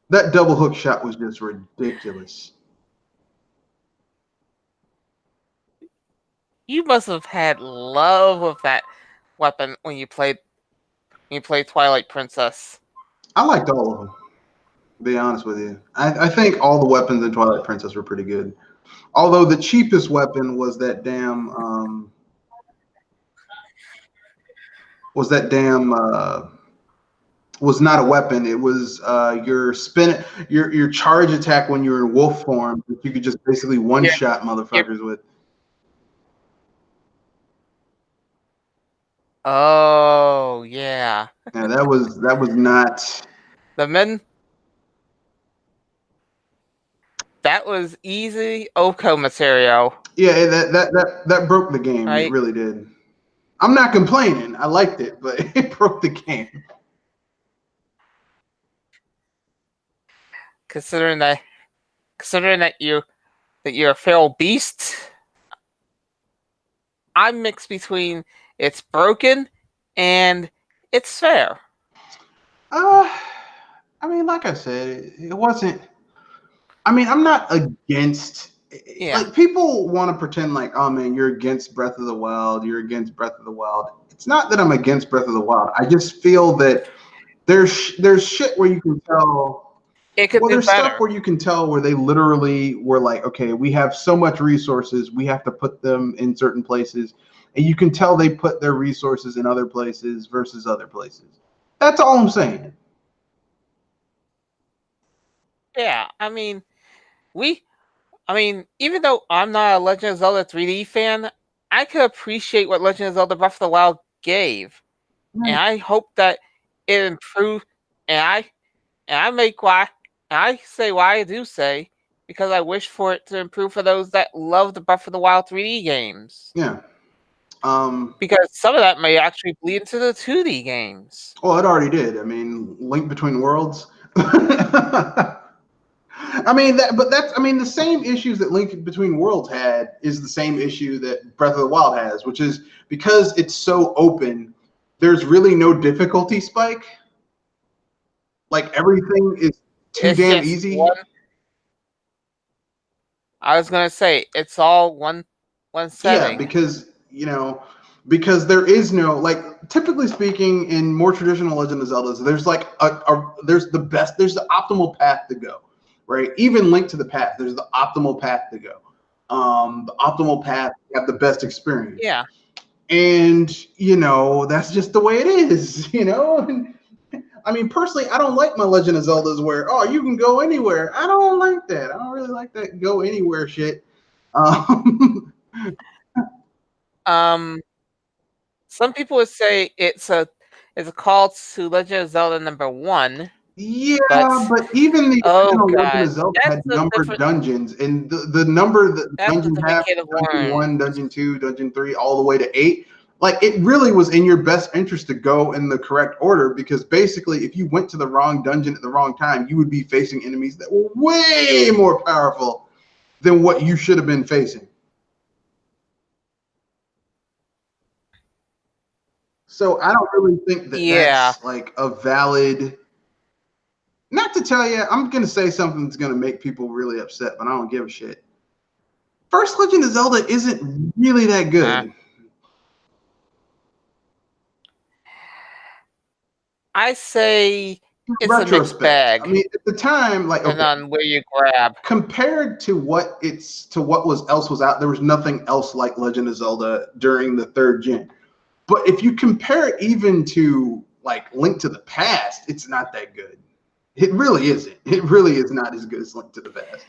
that double hook shot was just ridiculous. You must have had love of that weapon when you played Twilight Princess. I liked all of them. To be honest with you, I think all the weapons in Twilight Princess were pretty good. Although the cheapest weapon was that damn was not a weapon. It was your charge attack when you're in wolf form that you could just basically one shot motherfuckers with. Oh yeah. Yeah, that was not the men. That was easy Oko material. Yeah, that broke the game. Right? It really did. I'm not complaining. I liked it, but it broke the game. Considering that you're a feral beast, I'm mixed between it's broken and it's fair. I mean, like I said, it wasn't. I mean, I'm not against. Yeah. Like people want to pretend like, oh man, you're against Breath of the Wild. You're against Breath of the Wild. It's not that I'm against Breath of the Wild. I just feel that there's shit where you can tell. It could there's better. Stuff where you can tell where they literally were like, okay, we have so much resources, we have to put them in certain places, and you can tell they put their resources in other places versus other places. That's all I'm saying. Yeah, I mean, even though I'm not a Legend of Zelda 3D fan, I could appreciate what Legend of Zelda Breath of the Wild gave, and I hope that it improved. And I say why I do say, because I wish for it to improve for those that love the Breath of the Wild 3D games. Yeah. Because some of that may actually bleed into the 2D games. Well, it already did. I mean, Link Between Worlds. I mean the same issues that Link Between Worlds had is the same issue that Breath of the Wild has, which is because it's so open, there's really no difficulty spike. Like everything is too damn easy. I was gonna say it's all one setting. Yeah, because there is no, like, typically speaking, in more traditional Legend of Zeldas, there's like there's the optimal path to go, right? Even Link to the Past, there's the optimal path to go. The optimal path to have the best experience. Yeah. And that's just the way it is. I mean, personally, I don't like my Legend of Zeldas where you can go anywhere. I don't like that. I don't really like that go anywhere shit. Some people would say it's a call to Legend of Zelda number 1. Yeah, but even the original Legend of Zelda had numbered dungeons, and the number that the dungeons have, Dungeon 1, Dungeon 2, Dungeon 3, all the way to 8, like, it really was in your best interest to go in the correct order, because basically if you went to the wrong dungeon at the wrong time, you would be facing enemies that were way more powerful than what you should have been facing. So I don't really think that that's like a valid. Not to tell you, I'm going to say something that's going to make people really upset, but I don't give a shit. First Legend of Zelda isn't really that good. I say it's a mixed bag. I mean, at the time, like, depending on where you grab. Compared to what else was out, there was nothing else like Legend of Zelda during the 3rd gen. But if you compare it even to like Link to the Past, it's not that good. It really isn't. It really is not as good as Link to the Past.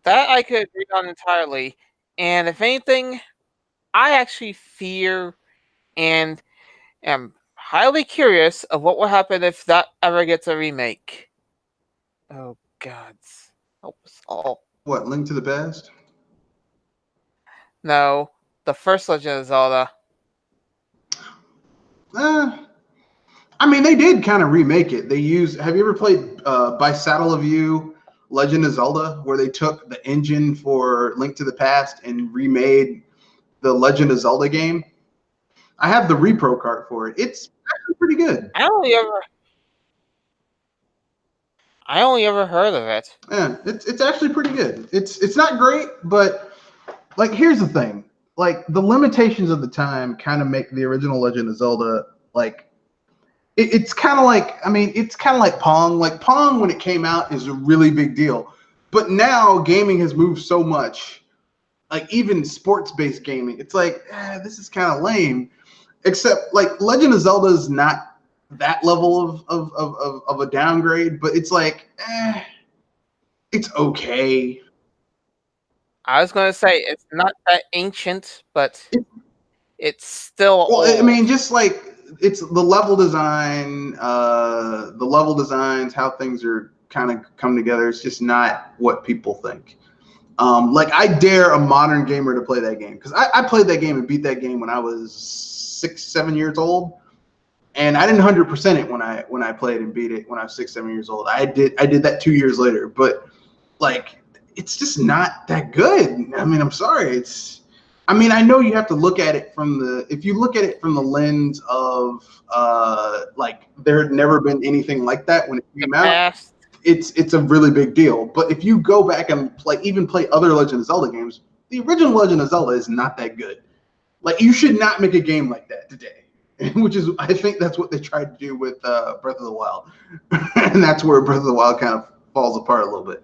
That I could agree on entirely. And if anything, I actually fear and am highly curious of what will happen if that ever gets a remake. Oh, gods. Help us all. What, Link to the Past? No, the first Legend of Zelda. I mean, they did kind of remake it. Have you ever played By Saddle of You, Legend of Zelda, where they took the engine for Link to the Past and remade the Legend of Zelda game? I have the repro cart for it. It's actually pretty good. I only ever heard of it. Yeah, it's actually pretty good. It's not great, but like, here's the thing. Like, the limitations of the time kind of make the original Legend of Zelda, like, it's kind of like, I mean, it's kind of like Pong. Like, Pong, when it came out, is a really big deal. But now gaming has moved so much, like even sports-based gaming, it's like, this is kind of lame. Except, like, Legend of Zelda is not that level of a downgrade, but it's like, it's okay. I was going to say, it's not that ancient, but it's still old. I mean, just like, it's the level designs, how things are kind of come together. It's just not what people think. Like, I dare a modern gamer to play that game, because I played that game and beat that game when I was 6-7 years old, and I didn't 100% it when I played and beat it when I was 6-7 years old. I did that 2 years later, but like, it's just not that good. I mean, I'm sorry. I know you have to look at it if you look at it from the lens of like, there had never been anything like that when it came out. It's a really big deal. But if you go back and play other Legend of Zelda games, the original Legend of Zelda is not that good. Like, you should not make a game like that today. I think that's what they tried to do with Breath of the Wild. And that's where Breath of the Wild kind of falls apart a little bit,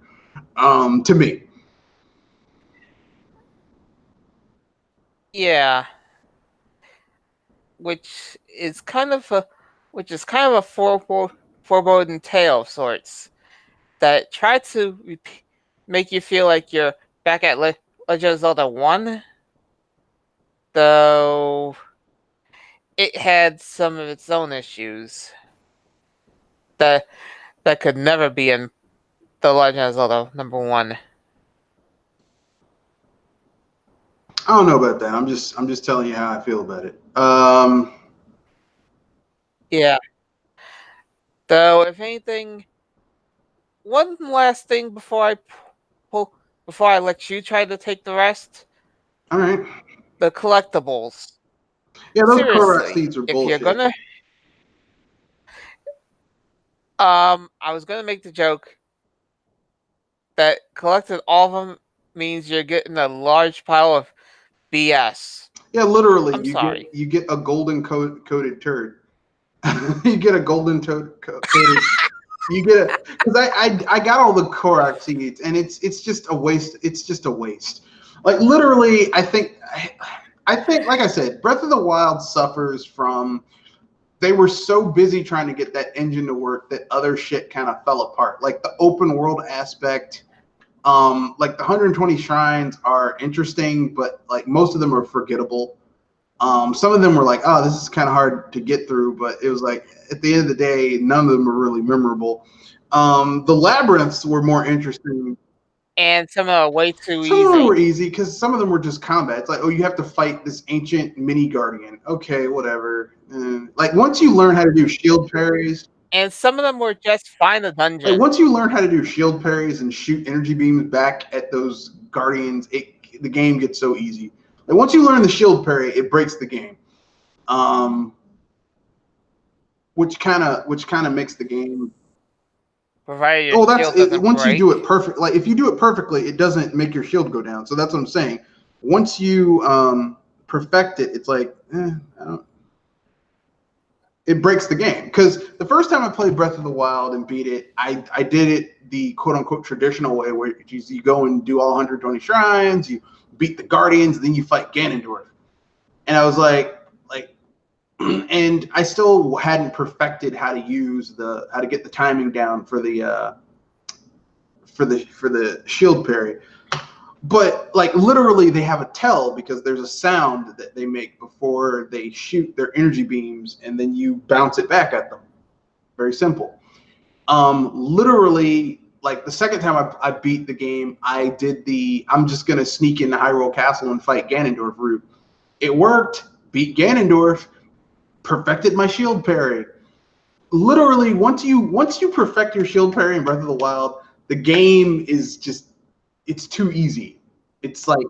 to me. Yeah. Which is kind of a foreboding tale of sorts that tried to make you feel like you're back at Legend of Zelda 1, though it had some of its own issues that could never be in the Legend of Zelda number 1. I don't know about that. I'm just telling you how I feel about it. Yeah. Though, if anything, one last thing before I let you try to take the rest. All right. The collectibles. Yeah, those Korok seeds are bullshit. I was gonna make the joke that collecting all of them means you're getting a large pile of BS. Yeah, literally, I'm sorry. You get a golden coated turd. You get a golden coated. You get it because I got all the Korok seeds, and it's just a waste. It's just a waste. Like literally, I think like I said, Breath of the Wild suffers from they were so busy trying to get that engine to work that other shit kind of fell apart. Like the open world aspect, like the 120 shrines are interesting, but like most of them are forgettable. Some of them were like, oh, this is kind of hard to get through, but it was like at the end of the day, none of them were really memorable. The labyrinths were more interesting. And some of them are way too Some easy. of them were easy because some of them were just combat. It's like, oh, you have to fight this ancient mini guardian. Okay, whatever. Like once you learn how to do shield parries. And some of them were just find the dungeon. Like once you learn how to do shield parries and shoot energy beams back at those guardians, the game gets so easy. Like once you learn the shield parry, it breaks the game. Which kind of makes the game. Provided Oh, that's it. Once break. You do it perfect. Like if you do it perfectly, it doesn't make your shield go down. So that's what I'm saying. Once you perfect it, it's like it breaks the game. Because the first time I played Breath of the Wild and beat it, I did it the quote unquote traditional way, where you go and do all 120 shrines, you beat the guardians, then you fight Ganondorf. And I was like, and I still hadn't perfected how to get the timing down for the shield parry. But like literally they have a tell because there's a sound that they make before they shoot their energy beams, and then you bounce it back at them. Very simple. Literally, like the second time I beat the game, I did I'm just gonna sneak into Hyrule Castle and fight Ganondorf route. It worked. Beat Ganondorf. Perfected my shield parry. Literally, once you perfect your shield parry in Breath of the Wild, the game is just it's too easy. It's like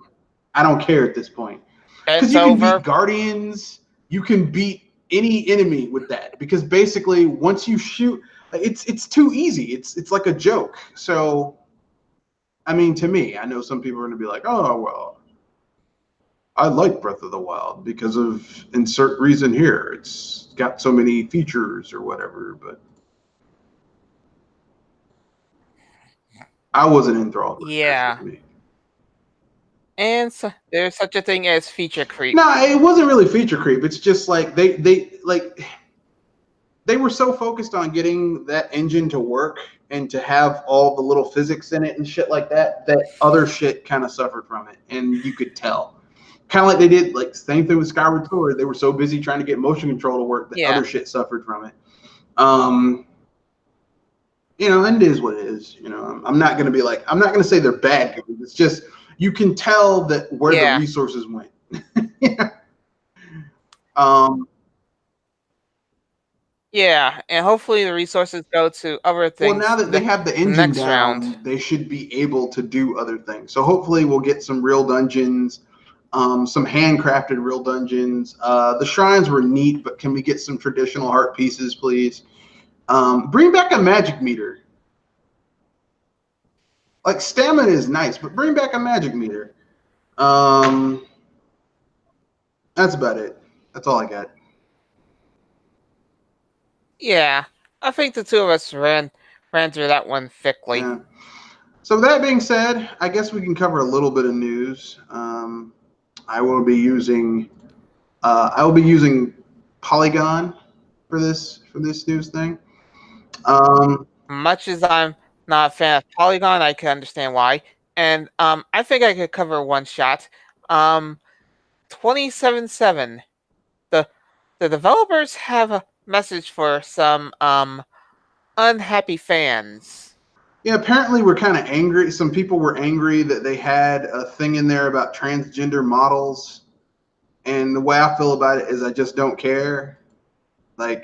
I don't care at this point because you can beat guardians, you can beat any enemy with that because basically once you shoot, it's too easy. It's like a joke. So, I mean, to me, I know some people are going to be like, oh well, I like Breath of the Wild because of insert reason here. It's got so many features or whatever, but I wasn't enthralled. Yeah. With me. And so, there's such a thing as feature creep. No, it wasn't really feature creep. It's just like they were so focused on getting that engine to work and to have all the little physics in it and shit like that other shit kind of suffered from it, and you could tell. Kind of like they did, like same thing with Skyward Sword. They were so busy trying to get motion control to work that other shit suffered from it. And it is what it is. I'm not going to say they're bad games. It's just you can tell that where the resources went. Yeah, and hopefully the resources go to other things. Well, now that they have the engine down, they should be able to do other things. So hopefully we'll get some real dungeons. Some handcrafted real dungeons. The shrines were neat, but can we get some traditional heart pieces, please? Bring back a magic meter. Like stamina is nice, but bring back a magic meter. That's about it. That's all I got. Yeah, I think the two of us ran through that one thickly. Yeah. So that being said, I guess we can cover a little bit of news. I will be using Polygon for this news thing. Much as I'm not a fan of Polygon, I can understand why. And I think I could cover one shot. 27.7. The developers have a message for some unhappy fans. Yeah, apparently we're kind of angry. Some people were angry that they had a thing in there about transgender models. And the way I feel about it is I just don't care. And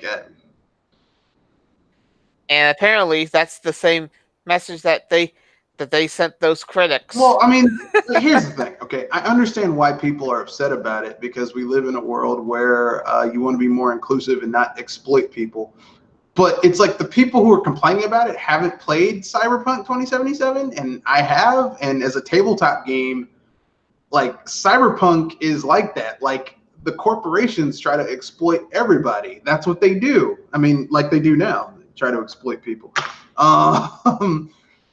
apparently that's the same message that they sent those critics. Well, I mean, here's the thing. Okay, I understand why people are upset about it because we live in a world where you want to be more inclusive and not exploit people. But it's like the people who are complaining about it haven't played Cyberpunk 2077, and I have. And as a tabletop game, like Cyberpunk is like that. Like the corporations try to exploit everybody. That's what they do. I mean, like they do now. They try to exploit people.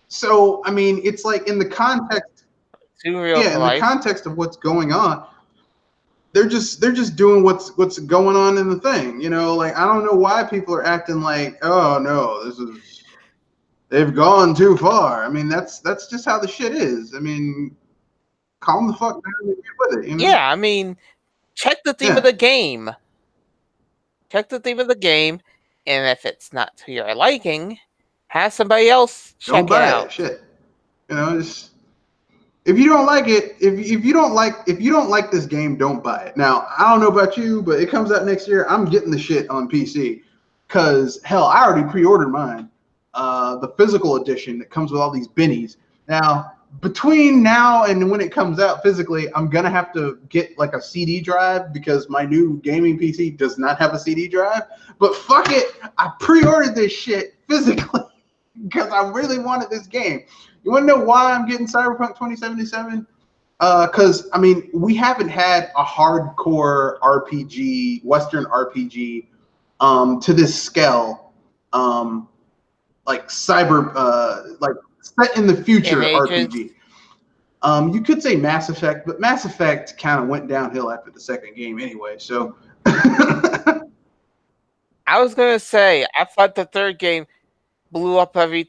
So I mean, it's like in the context. Too real Yeah, for in life. the context of what's going on, they're just doing what's going on in the thing. You know, like I don't know why people are acting like, oh no, they've gone too far. I mean, that's just how the shit is. I mean, calm the fuck down and get with it. You know? Yeah, I mean, check the theme of the game. Check the theme of the game, and if it's not to your liking, have somebody else check Don't buy it out. Shit. You know, just if you don't like it, if you don't like this game, don't buy it. Now, I don't know about you, but it comes out next year. I'm getting the shit on PC because hell, I already pre-ordered mine, the physical edition that comes with all these bennies. Now, between now and when it comes out physically, I'm gonna have to get like a CD drive because my new gaming PC does not have a CD drive. But fuck it, I pre-ordered this shit physically because I really wanted this game. You want to know why I'm getting Cyberpunk 2077? Because I mean, we haven't had a hardcore RPG, Western RPG, to this scale, like like set in the future RPG. You could say Mass Effect, but Mass Effect kind of went downhill after the second game anyway. So I was gonna say, I thought the third game blew up every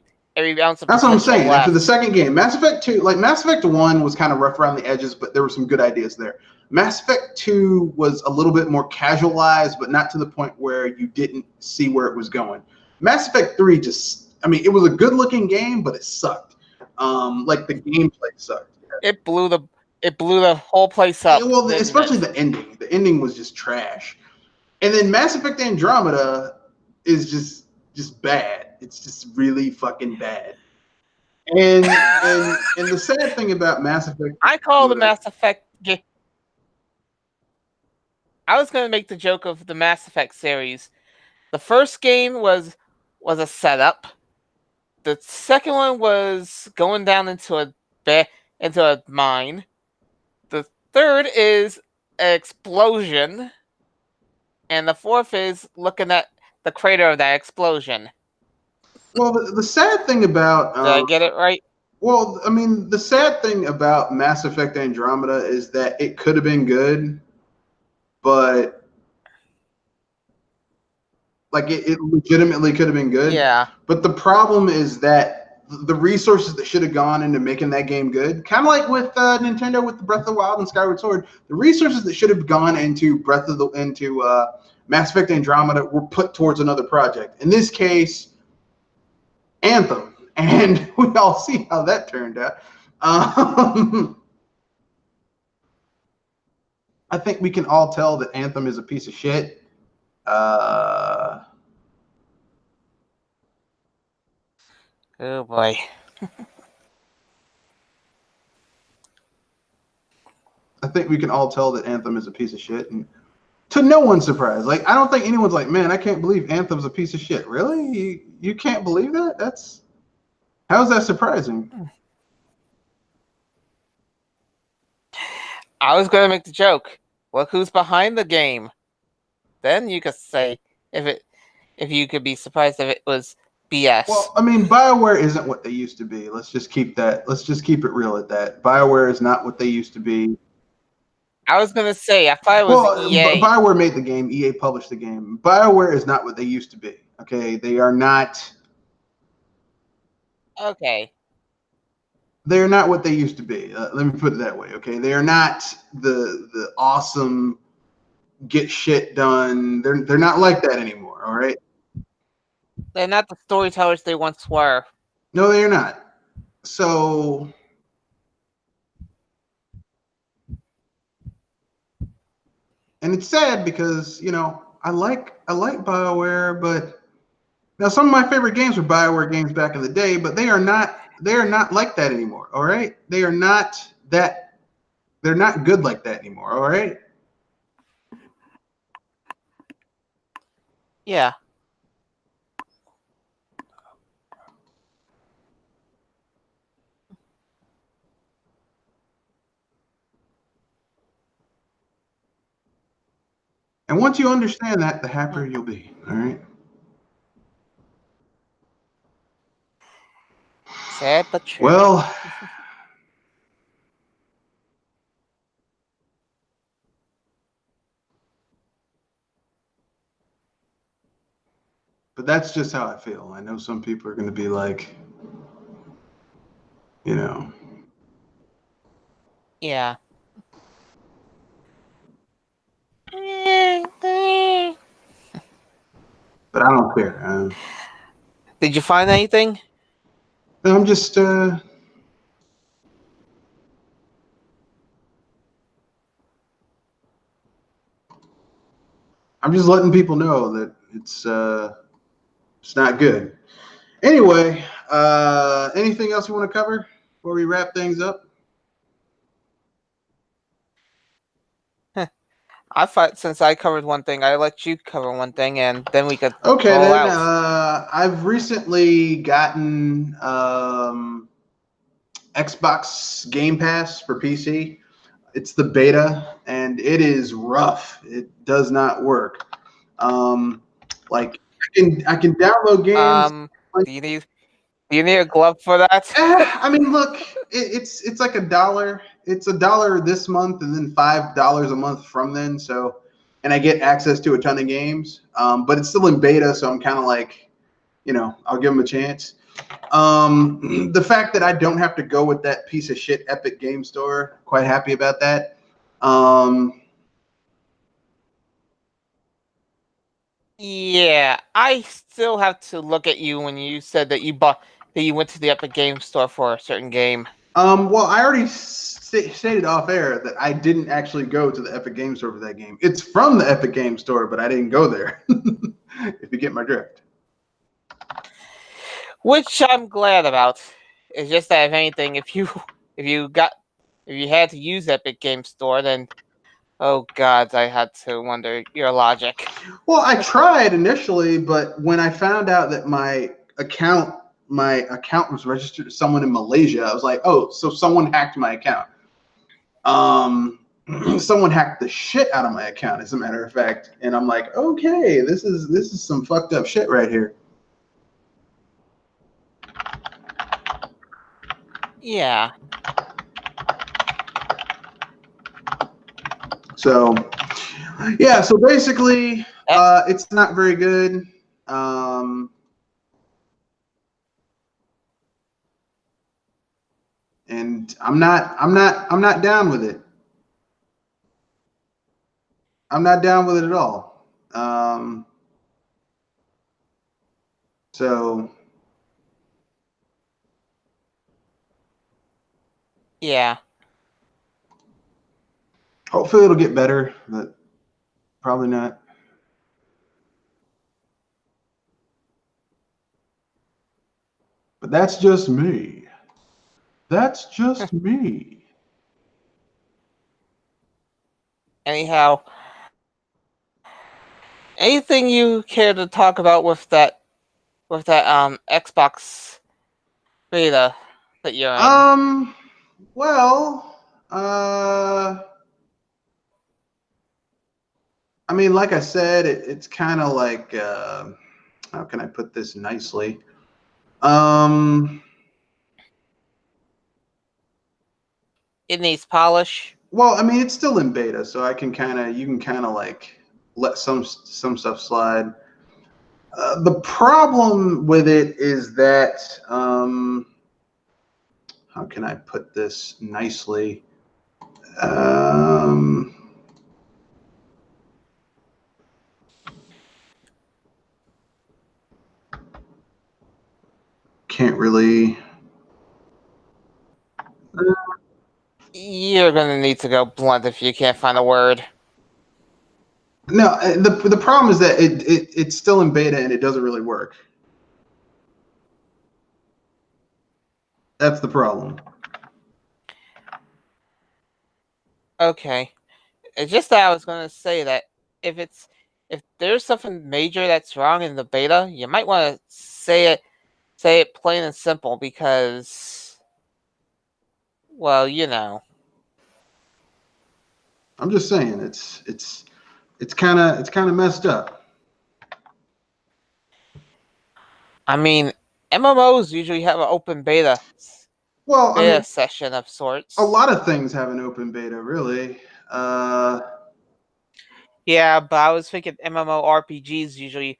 ounce of. That's what I'm saying. Left. After the second game, Mass Effect 2, like Mass Effect 1 was kind of rough around the edges, but there were some good ideas there. Mass Effect 2 was a little bit more casualized, but not to the point where you didn't see where it was going. Mass Effect 3 just, I mean, it was a good looking game, but it sucked. Like the gameplay sucked. It blew the whole place up. Yeah, well, especially the ending. The ending was just trash. And then Mass Effect Andromeda is just bad. It's just really fucking bad. And the sad thing about Mass Effect, I call the Mass Effect. I was gonna make the joke of the Mass Effect series. The first game was a setup. The second one was going down into a mine. The third is an explosion, and the fourth is looking at the crater of that explosion. Well, the sad thing about did I get it right? Well, I mean, the sad thing about Mass Effect Andromeda is that it could have been good, but like it legitimately could have been good. Yeah. But the problem is that the resources that should have gone into making that game good, kind of like with Nintendo with the Breath of the Wild and Skyward Sword, the resources that should have gone into Mass Effect Andromeda were put towards another project. In this case, Anthem. And we all see how that turned out. I think we can all tell that Anthem is a piece of shit. Oh boy. I think we can all tell that Anthem is a piece of shit, and to no one's surprise. Like, I don't think anyone's like, man, I can't believe Anthem's a piece of shit. Really? You can't believe that? How's that surprising? I was going to make the joke. Look who's behind the game. Then you could say if you could be surprised if it was BS. Well, I mean, BioWare isn't what they used to be. Let's just keep it real at that. BioWare is not what they used to be. I was going to say, I thought it was EA. BioWare made the game. EA published the game. BioWare is not what they used to be. Okay? They are not. Okay. They're not what they used to be. Let me put it that way. Okay? They are not the awesome get shit done. They're not like that anymore. All right? They're not the storytellers they once were. No, they're not. So. And it's sad because, you know, I like BioWare, but now some of my favorite games were BioWare games back in the day, but they are not like that anymore, all right? They're not good like that anymore, all right? Yeah. And once you understand that, the happier you'll be. All right. Sad but true. Well, but that's just how I feel. I know some people are going to be like, you know. Yeah. But I don't care. Did you find anything? I'm just letting people know that it's not good. Anyway, anything else you want to cover before we wrap things up? I thought since I covered one thing, I let you cover one thing, and then we could Okay, roll then out. I've recently gotten Xbox Game Pass for PC. It's the beta, and it is rough. It does not work. Like I can download games. Do you need a glove for that? I mean, look, it's like $1. It's $1 this month, and then $5 a month from then. So, and I get access to a ton of games. But it's still in beta, so I'm kind of like, I'll give them a chance. The fact that I don't have to go with that piece of shit Epic Game Store, quite happy about that. Yeah, I still have to look at you when you said that you went to the Epic Game Store for a certain game. Well, I already stated off air that I didn't actually go to the Epic Game Store for that game. It's from the Epic Game Store, but I didn't go there. If you get my drift. Which I'm glad about. It's just that if anything, if you had to use Epic Game Store, then oh god, I had to wonder your logic. Well, I tried initially, but when I found out that my account was registered to someone in Malaysia, I was like, oh, so someone hacked my account. Someone hacked the shit out of my account, as a matter of fact. And I'm like, okay, this is some fucked up shit right here. Yeah. So, yeah. So basically, it's not very good. And I'm not down with it. I'm not down with it at all. So Yeah. hopefully it'll get better, but probably not. But that's just me. That's just me. Anyhow, anything you care to talk about with that Xbox beta that you're in? Well, I mean, like I said, it's kind of like, how can I put this nicely? It needs polish. Well, I mean, it's still in beta, so you can kind of like let some stuff slide. The problem with it is that, how can I put this nicely? Can't really. You're gonna need to go blunt if you can't find a word. No, the problem is that it's still in beta and it doesn't really work. That's the problem. Okay. It's just that I was gonna say that if there's something major that's wrong in the beta, you might want to say it plain and simple because, well, I'm just saying it's It's kind of messed up. I mean, MMOs usually have an open beta. Well, I mean, session of sorts. A lot of things have an open beta, really. Yeah, but I was thinking MMORPGs usually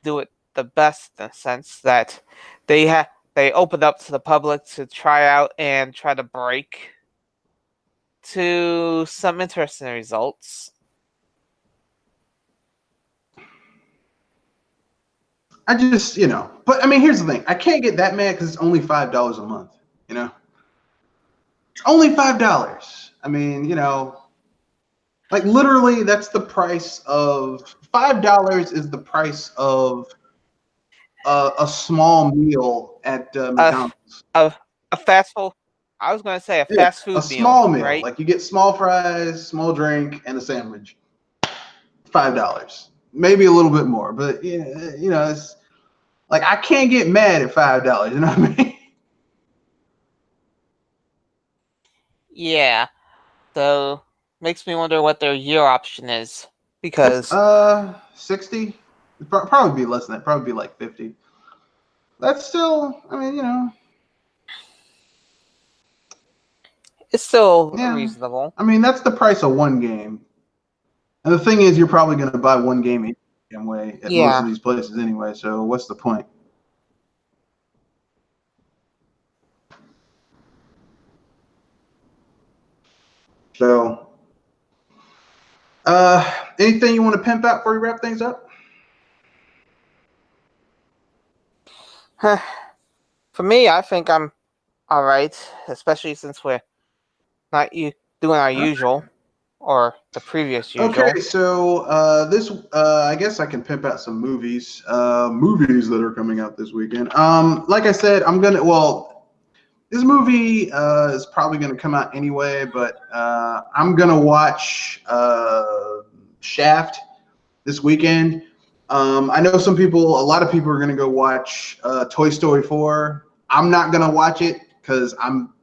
do it the best in the sense that they open up to the public to try out and try to break to some interesting results. I just, but I mean, here's the thing. I can't get that mad because it's only $5 a month, It's only $5. I mean, like literally that's the price of $5 is the price of a small meal at McDonald's. A fast food. I was going to say a fast food a small meal. Right? Like you get small fries, small drink, and a sandwich. $5, maybe a little bit more, but it's like I can't get mad at $5. You know what I mean? Yeah. So makes me wonder what their year option is because 60. It'd probably be less than that. Probably be like 50. That's still, I mean, it's still reasonable. I mean, that's the price of one game. And the thing is, you're probably going to buy one game anyway at most of these places anyway. So what's the point? So, anything you want to pimp out before we wrap things up? For me, I think I'm all right, especially since we're not doing our usual or the previous usual. Okay, so this I guess I can pimp out some movies that are coming out this weekend. Like I said, this movie is probably gonna come out anyway, but I'm gonna watch Shaft this weekend. I know a lot of people are gonna go watch Toy Story 4. I'm not gonna watch it because I'm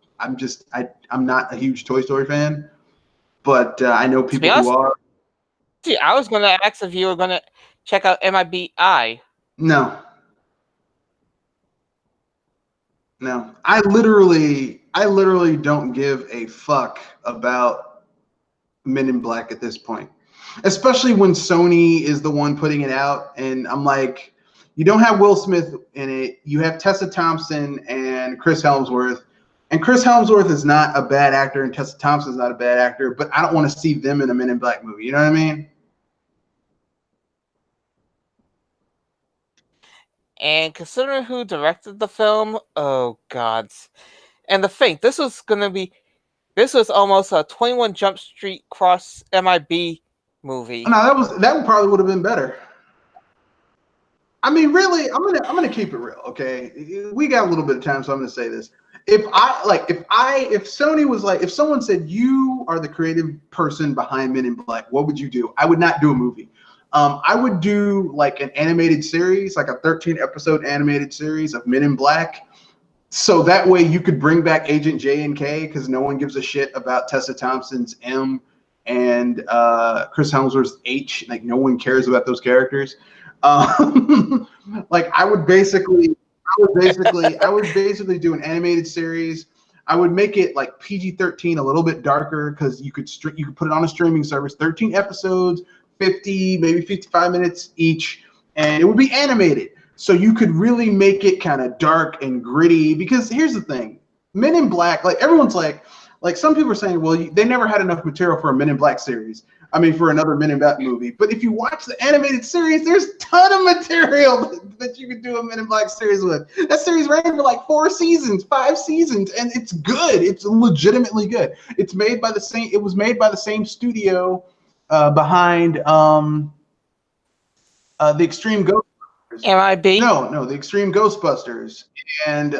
not a huge Toy Story fan, but I know people who are. See, I was gonna ask if you were gonna check out MIBI. No. I literally don't give a fuck about Men in Black at this point. Especially when Sony is the one putting it out, and I'm like, you don't have Will Smith in it. You have Tessa Thompson and Chris Hemsworth. And Chris Hemsworth is not a bad actor, and Tessa Thompson is not a bad actor, but I don't want to see them in a Men in Black movie. You know what I mean? And considering who directed the film, oh gods. And the thing, this was almost a 21 Jump Street cross MIB movie. No, that probably would have been better. I mean, really, I'm gonna keep it real, okay? We got a little bit of time, so I'm gonna say this. If Sony was like, if someone said you are the creative person behind Men in Black, what would you do? I would not do a movie. I would do like an animated series, like a 13-episode animated series of Men in Black. So that way you could bring back Agent J and K because no one gives a shit about Tessa Thompson's M and Chris Hemsworth's H. Like no one cares about those characters. Like I would basically do an animated series. I would make it like PG-13, a little bit darker because you could put it on a streaming service. 13 episodes, 50, maybe 55 minutes each, and it would be animated. So you could really make it kind of dark and gritty. Because here's the thing, Men in Black, like everyone's like some people are saying, well, they never had enough material for a Men in Black series. I mean, for another Men in Black movie. But if you watch the animated series, there's a ton of material that you could do a Men in Black series with. That series ran for like 5 seasons, and it's good. It's legitimately good. It was made by the same studio behind the Extreme Ghostbusters. MIB? No, the Extreme Ghostbusters and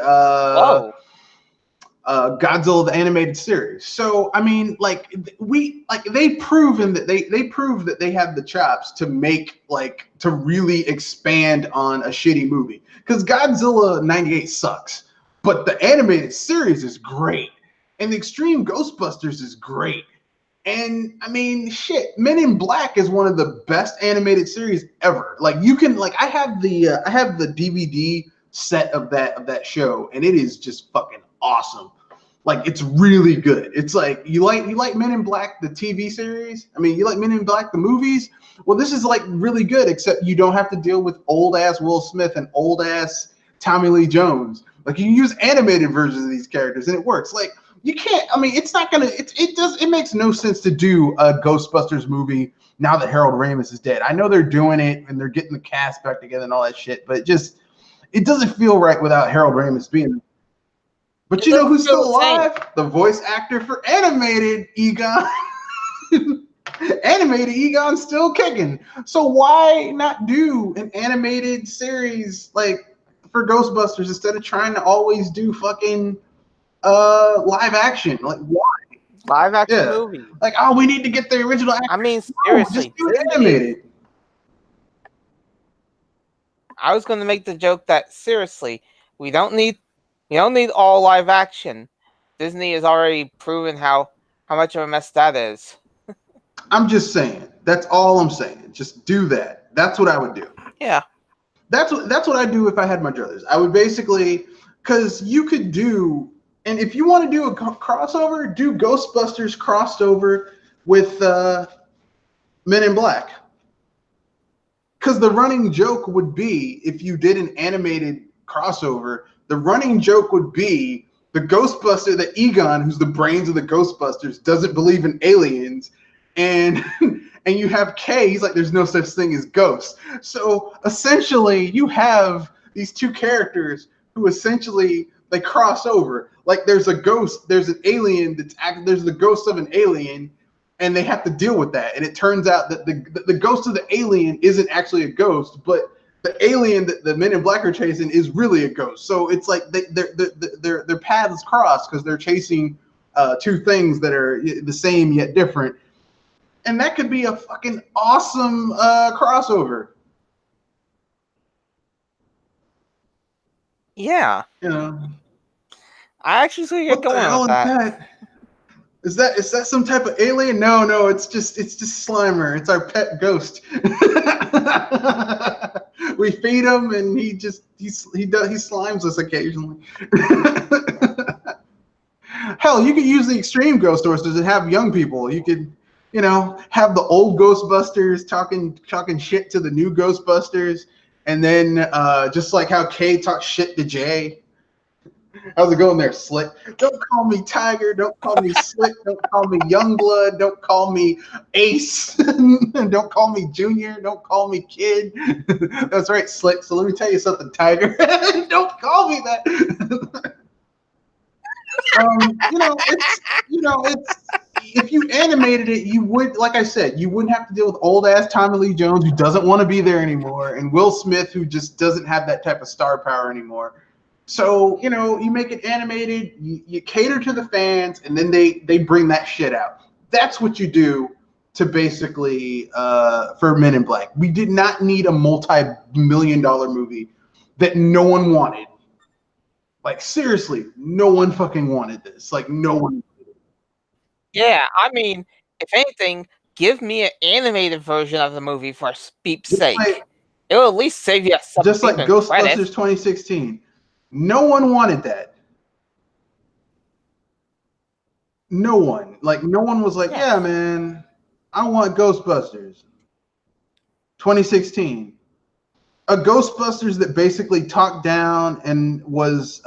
Godzilla the animated series. So I mean, they've proven that they prove that they have the chops to to really expand on a shitty movie. Because Godzilla 98 sucks, but the animated series is great, and the Extreme Ghostbusters is great. And I mean, shit, Men in Black is one of the best animated series ever. Like you can, like I have the DVD set of that show, and it is just fucking awesome. Like it's really good. It's like you like Men in Black the TV series. I mean, you like Men in Black the movies. Well, this is like really good, except you don't have to deal with old ass Will Smith and old ass Tommy Lee Jones. Like you can use animated versions of these characters, and it works. Like you can't. I mean, it's not gonna. It makes no sense to do a Ghostbusters movie now that Harold Ramis is dead. I know they're doing it and they're getting the cast back together and all that shit, but it doesn't feel right without Harold Ramis being. But you know who's still alive? The voice actor for animated Egon. Animated Egon's still kicking. So why not do an animated series like for Ghostbusters instead of trying to always do fucking live action? Like why? Live action movie. Like, oh, we need to get the original actor. I mean, seriously. Just do it animated. I was going to make the joke that seriously, we don't need all live action. Disney has already proven how much of a mess that is. I'm just saying. That's all I'm saying. Just do that. That's what I would do. Yeah. That's what I'd do if I had my druthers. I would basically, because you could do, and if you want to do a crossover, do Ghostbusters crossed over with Men in Black. Because the running joke would be, if you did an animated crossover, the running joke would be the Ghostbuster, the Egon, who's the brains of the Ghostbusters, doesn't believe in aliens, and and you have Kay, he's like, there's no such thing as ghosts. So essentially, you have these two characters who essentially they cross over. Like there's a ghost, there's an alien there's the ghost of an alien, and they have to deal with that. And it turns out that the ghost of the alien isn't actually a ghost, but the alien that the Men in Black are chasing is really a ghost. So it's like their paths cross because they're chasing two things that are the same yet different. And that could be a fucking awesome crossover. Yeah. You know. I actually see you're going with that. Is that some type of alien? No, it's just Slimer. It's our pet ghost. We feed him, and he slimes us occasionally. Hell, you could use the extreme Ghostbusters and have young people. You could, have the old Ghostbusters talking shit to the new Ghostbusters, and then just like how Kay talks shit to Jay. How's it going there, Slick? Don't call me Tiger. Don't call me Slick. Don't call me Youngblood. Don't call me Ace. Don't call me Junior. Don't call me Kid. That's right, Slick. So let me tell you something, Tiger. Don't call me that. It's if you animated it, you would, like I said, you wouldn't have to deal with old ass Tommy Lee Jones who doesn't want to be there anymore, and Will Smith who just doesn't have that type of star power anymore. So, you make it animated, you cater to the fans, and then they bring that shit out. That's what you do to basically, for Men in Black. We did not need a multi-million-dollar movie that no one wanted. Like, seriously, no one fucking wanted this. Like, no one. Yeah, I mean, if anything, give me an animated version of the movie for beep's sake. It will at least save you some. Just like Ghostbusters 2016. No one wanted that. No one. Like, no one was like, yeah, man, I want Ghostbusters 2016. A Ghostbusters that basically talked down and was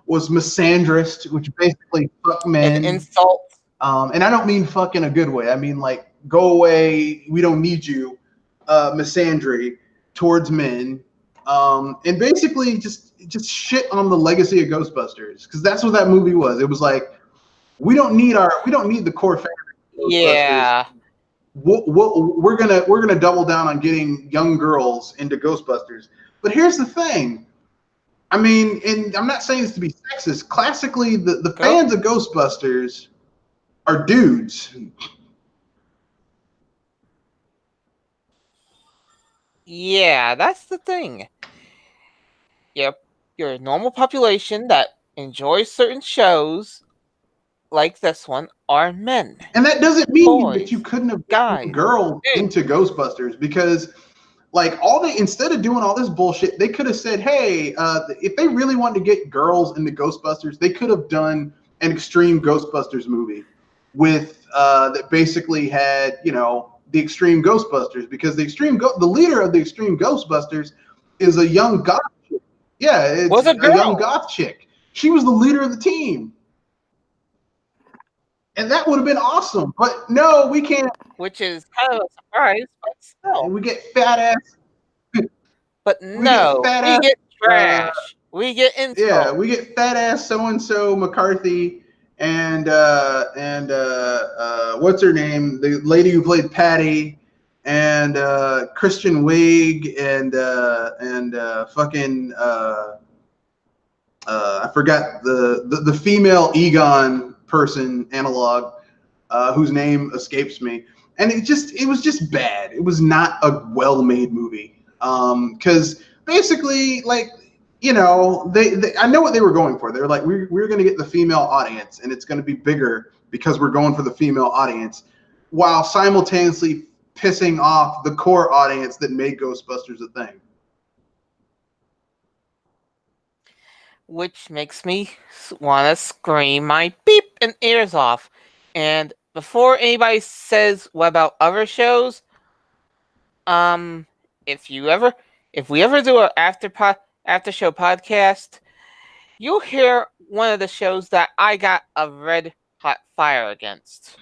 misandrist, which basically fuck men. And insults. And I don't mean fuck in a good way. I mean, like, go away, we don't need you, misandry towards men. And basically just shit on the legacy of Ghostbusters, because that's what that movie was. It was like, we don't need the core fans of Ghostbusters. Yeah. We're gonna double down on getting young girls into Ghostbusters. But here's the thing. I mean, and I'm not saying this to be sexist. Classically, the fans of Ghostbusters are dudes. Yeah, that's the thing. Yep, you're a normal population that enjoys certain shows, like this one are men. And that doesn't mean boys, that you couldn't have guys, girls into Ghostbusters, because like instead of doing all this bullshit, they could have said, hey, if they really wanted to get girls into Ghostbusters, they could have done an Extreme Ghostbusters movie with that basically had, the Extreme Ghostbusters, because the leader of the Extreme Ghostbusters is a young goth chick. Yeah, it's a young goth chick. She was the leader of the team. And that would have been awesome. But no, we can't. Which is kind of a surprise, but still. We get fat ass. But no, we get trash. We get insult. Yeah, we get fat ass so-and-so McCarthy and what's her name? The lady who played Patty, and Christian Wiig, and fucking I forgot the female Egon person analog, whose name escapes me. And it was just bad. It was not a well-made movie. Because basically, like, I know what they were going for. They were like, we're going to get the female audience, and it's going to be bigger because we're going for the female audience, while simultaneously pissing off the core audience that made Ghostbusters a thing. Which makes me want to scream my beep and ears off. And before anybody says, what about other shows? If we ever do an after show podcast, you'll hear one of the shows that I got a red hot fire against.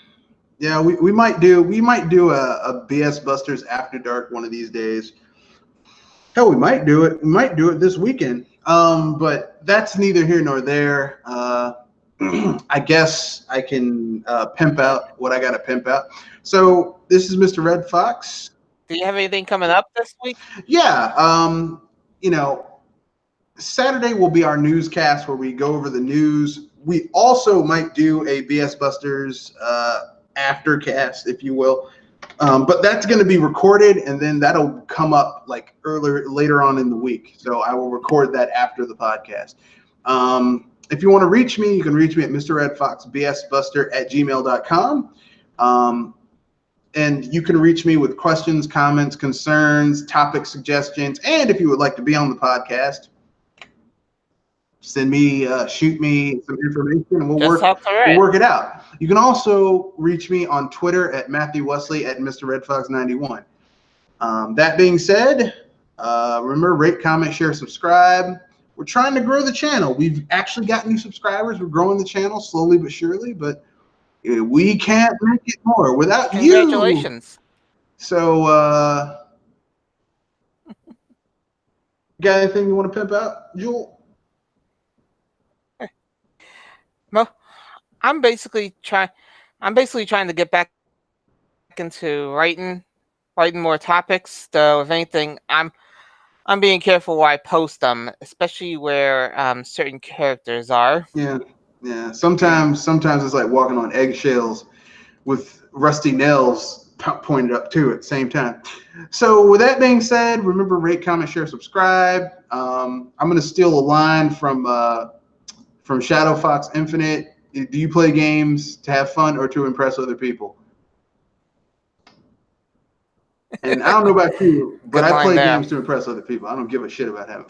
Yeah, we might do a BS Busters After Dark one of these days. Hell, we might do it. We might do it this weekend. But that's neither here nor there. I guess I can pimp out what I got to pimp out. So this is Mr. Red Fox. Do you have anything coming up this week? Yeah. Saturday will be our newscast where we go over the news. We also might do a BS Busters aftercast, if you will. But that's going to be recorded, and then that'll come up like later on in the week. So I will record that after the podcast. If you want to reach me, you can reach me at mrredfoxbsbuster@gmail.com. And you can reach me with questions, comments, concerns, topic suggestions, and if you would like to be on the podcast, shoot me some information, and we'll work it out. You can also reach me on Twitter at Matthew Wesley at Mr. Redfox91. That being said, remember, rate, comment, share, subscribe. We're trying to grow the channel. We've actually got new subscribers. We're growing the channel slowly but surely, but we can't make it more without you. Congratulations. So, got anything you want to pimp out, Jewel? Well, I'm basically trying to get back into writing more topics. Though, if anything, I'm being careful where I post them, especially where certain characters are. Yeah. Sometimes it's like walking on eggshells with rusty nails pointed up to it at the same time. So with that being said, remember, rate, comment, share, subscribe. I'm going to steal a line from Shadow Fox Infinite. Do you play games to have fun or to impress other people? And I don't know about you, but I play games to impress other people. I don't give a shit about him.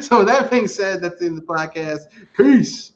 So with that being said, that's the end of the podcast. Peace.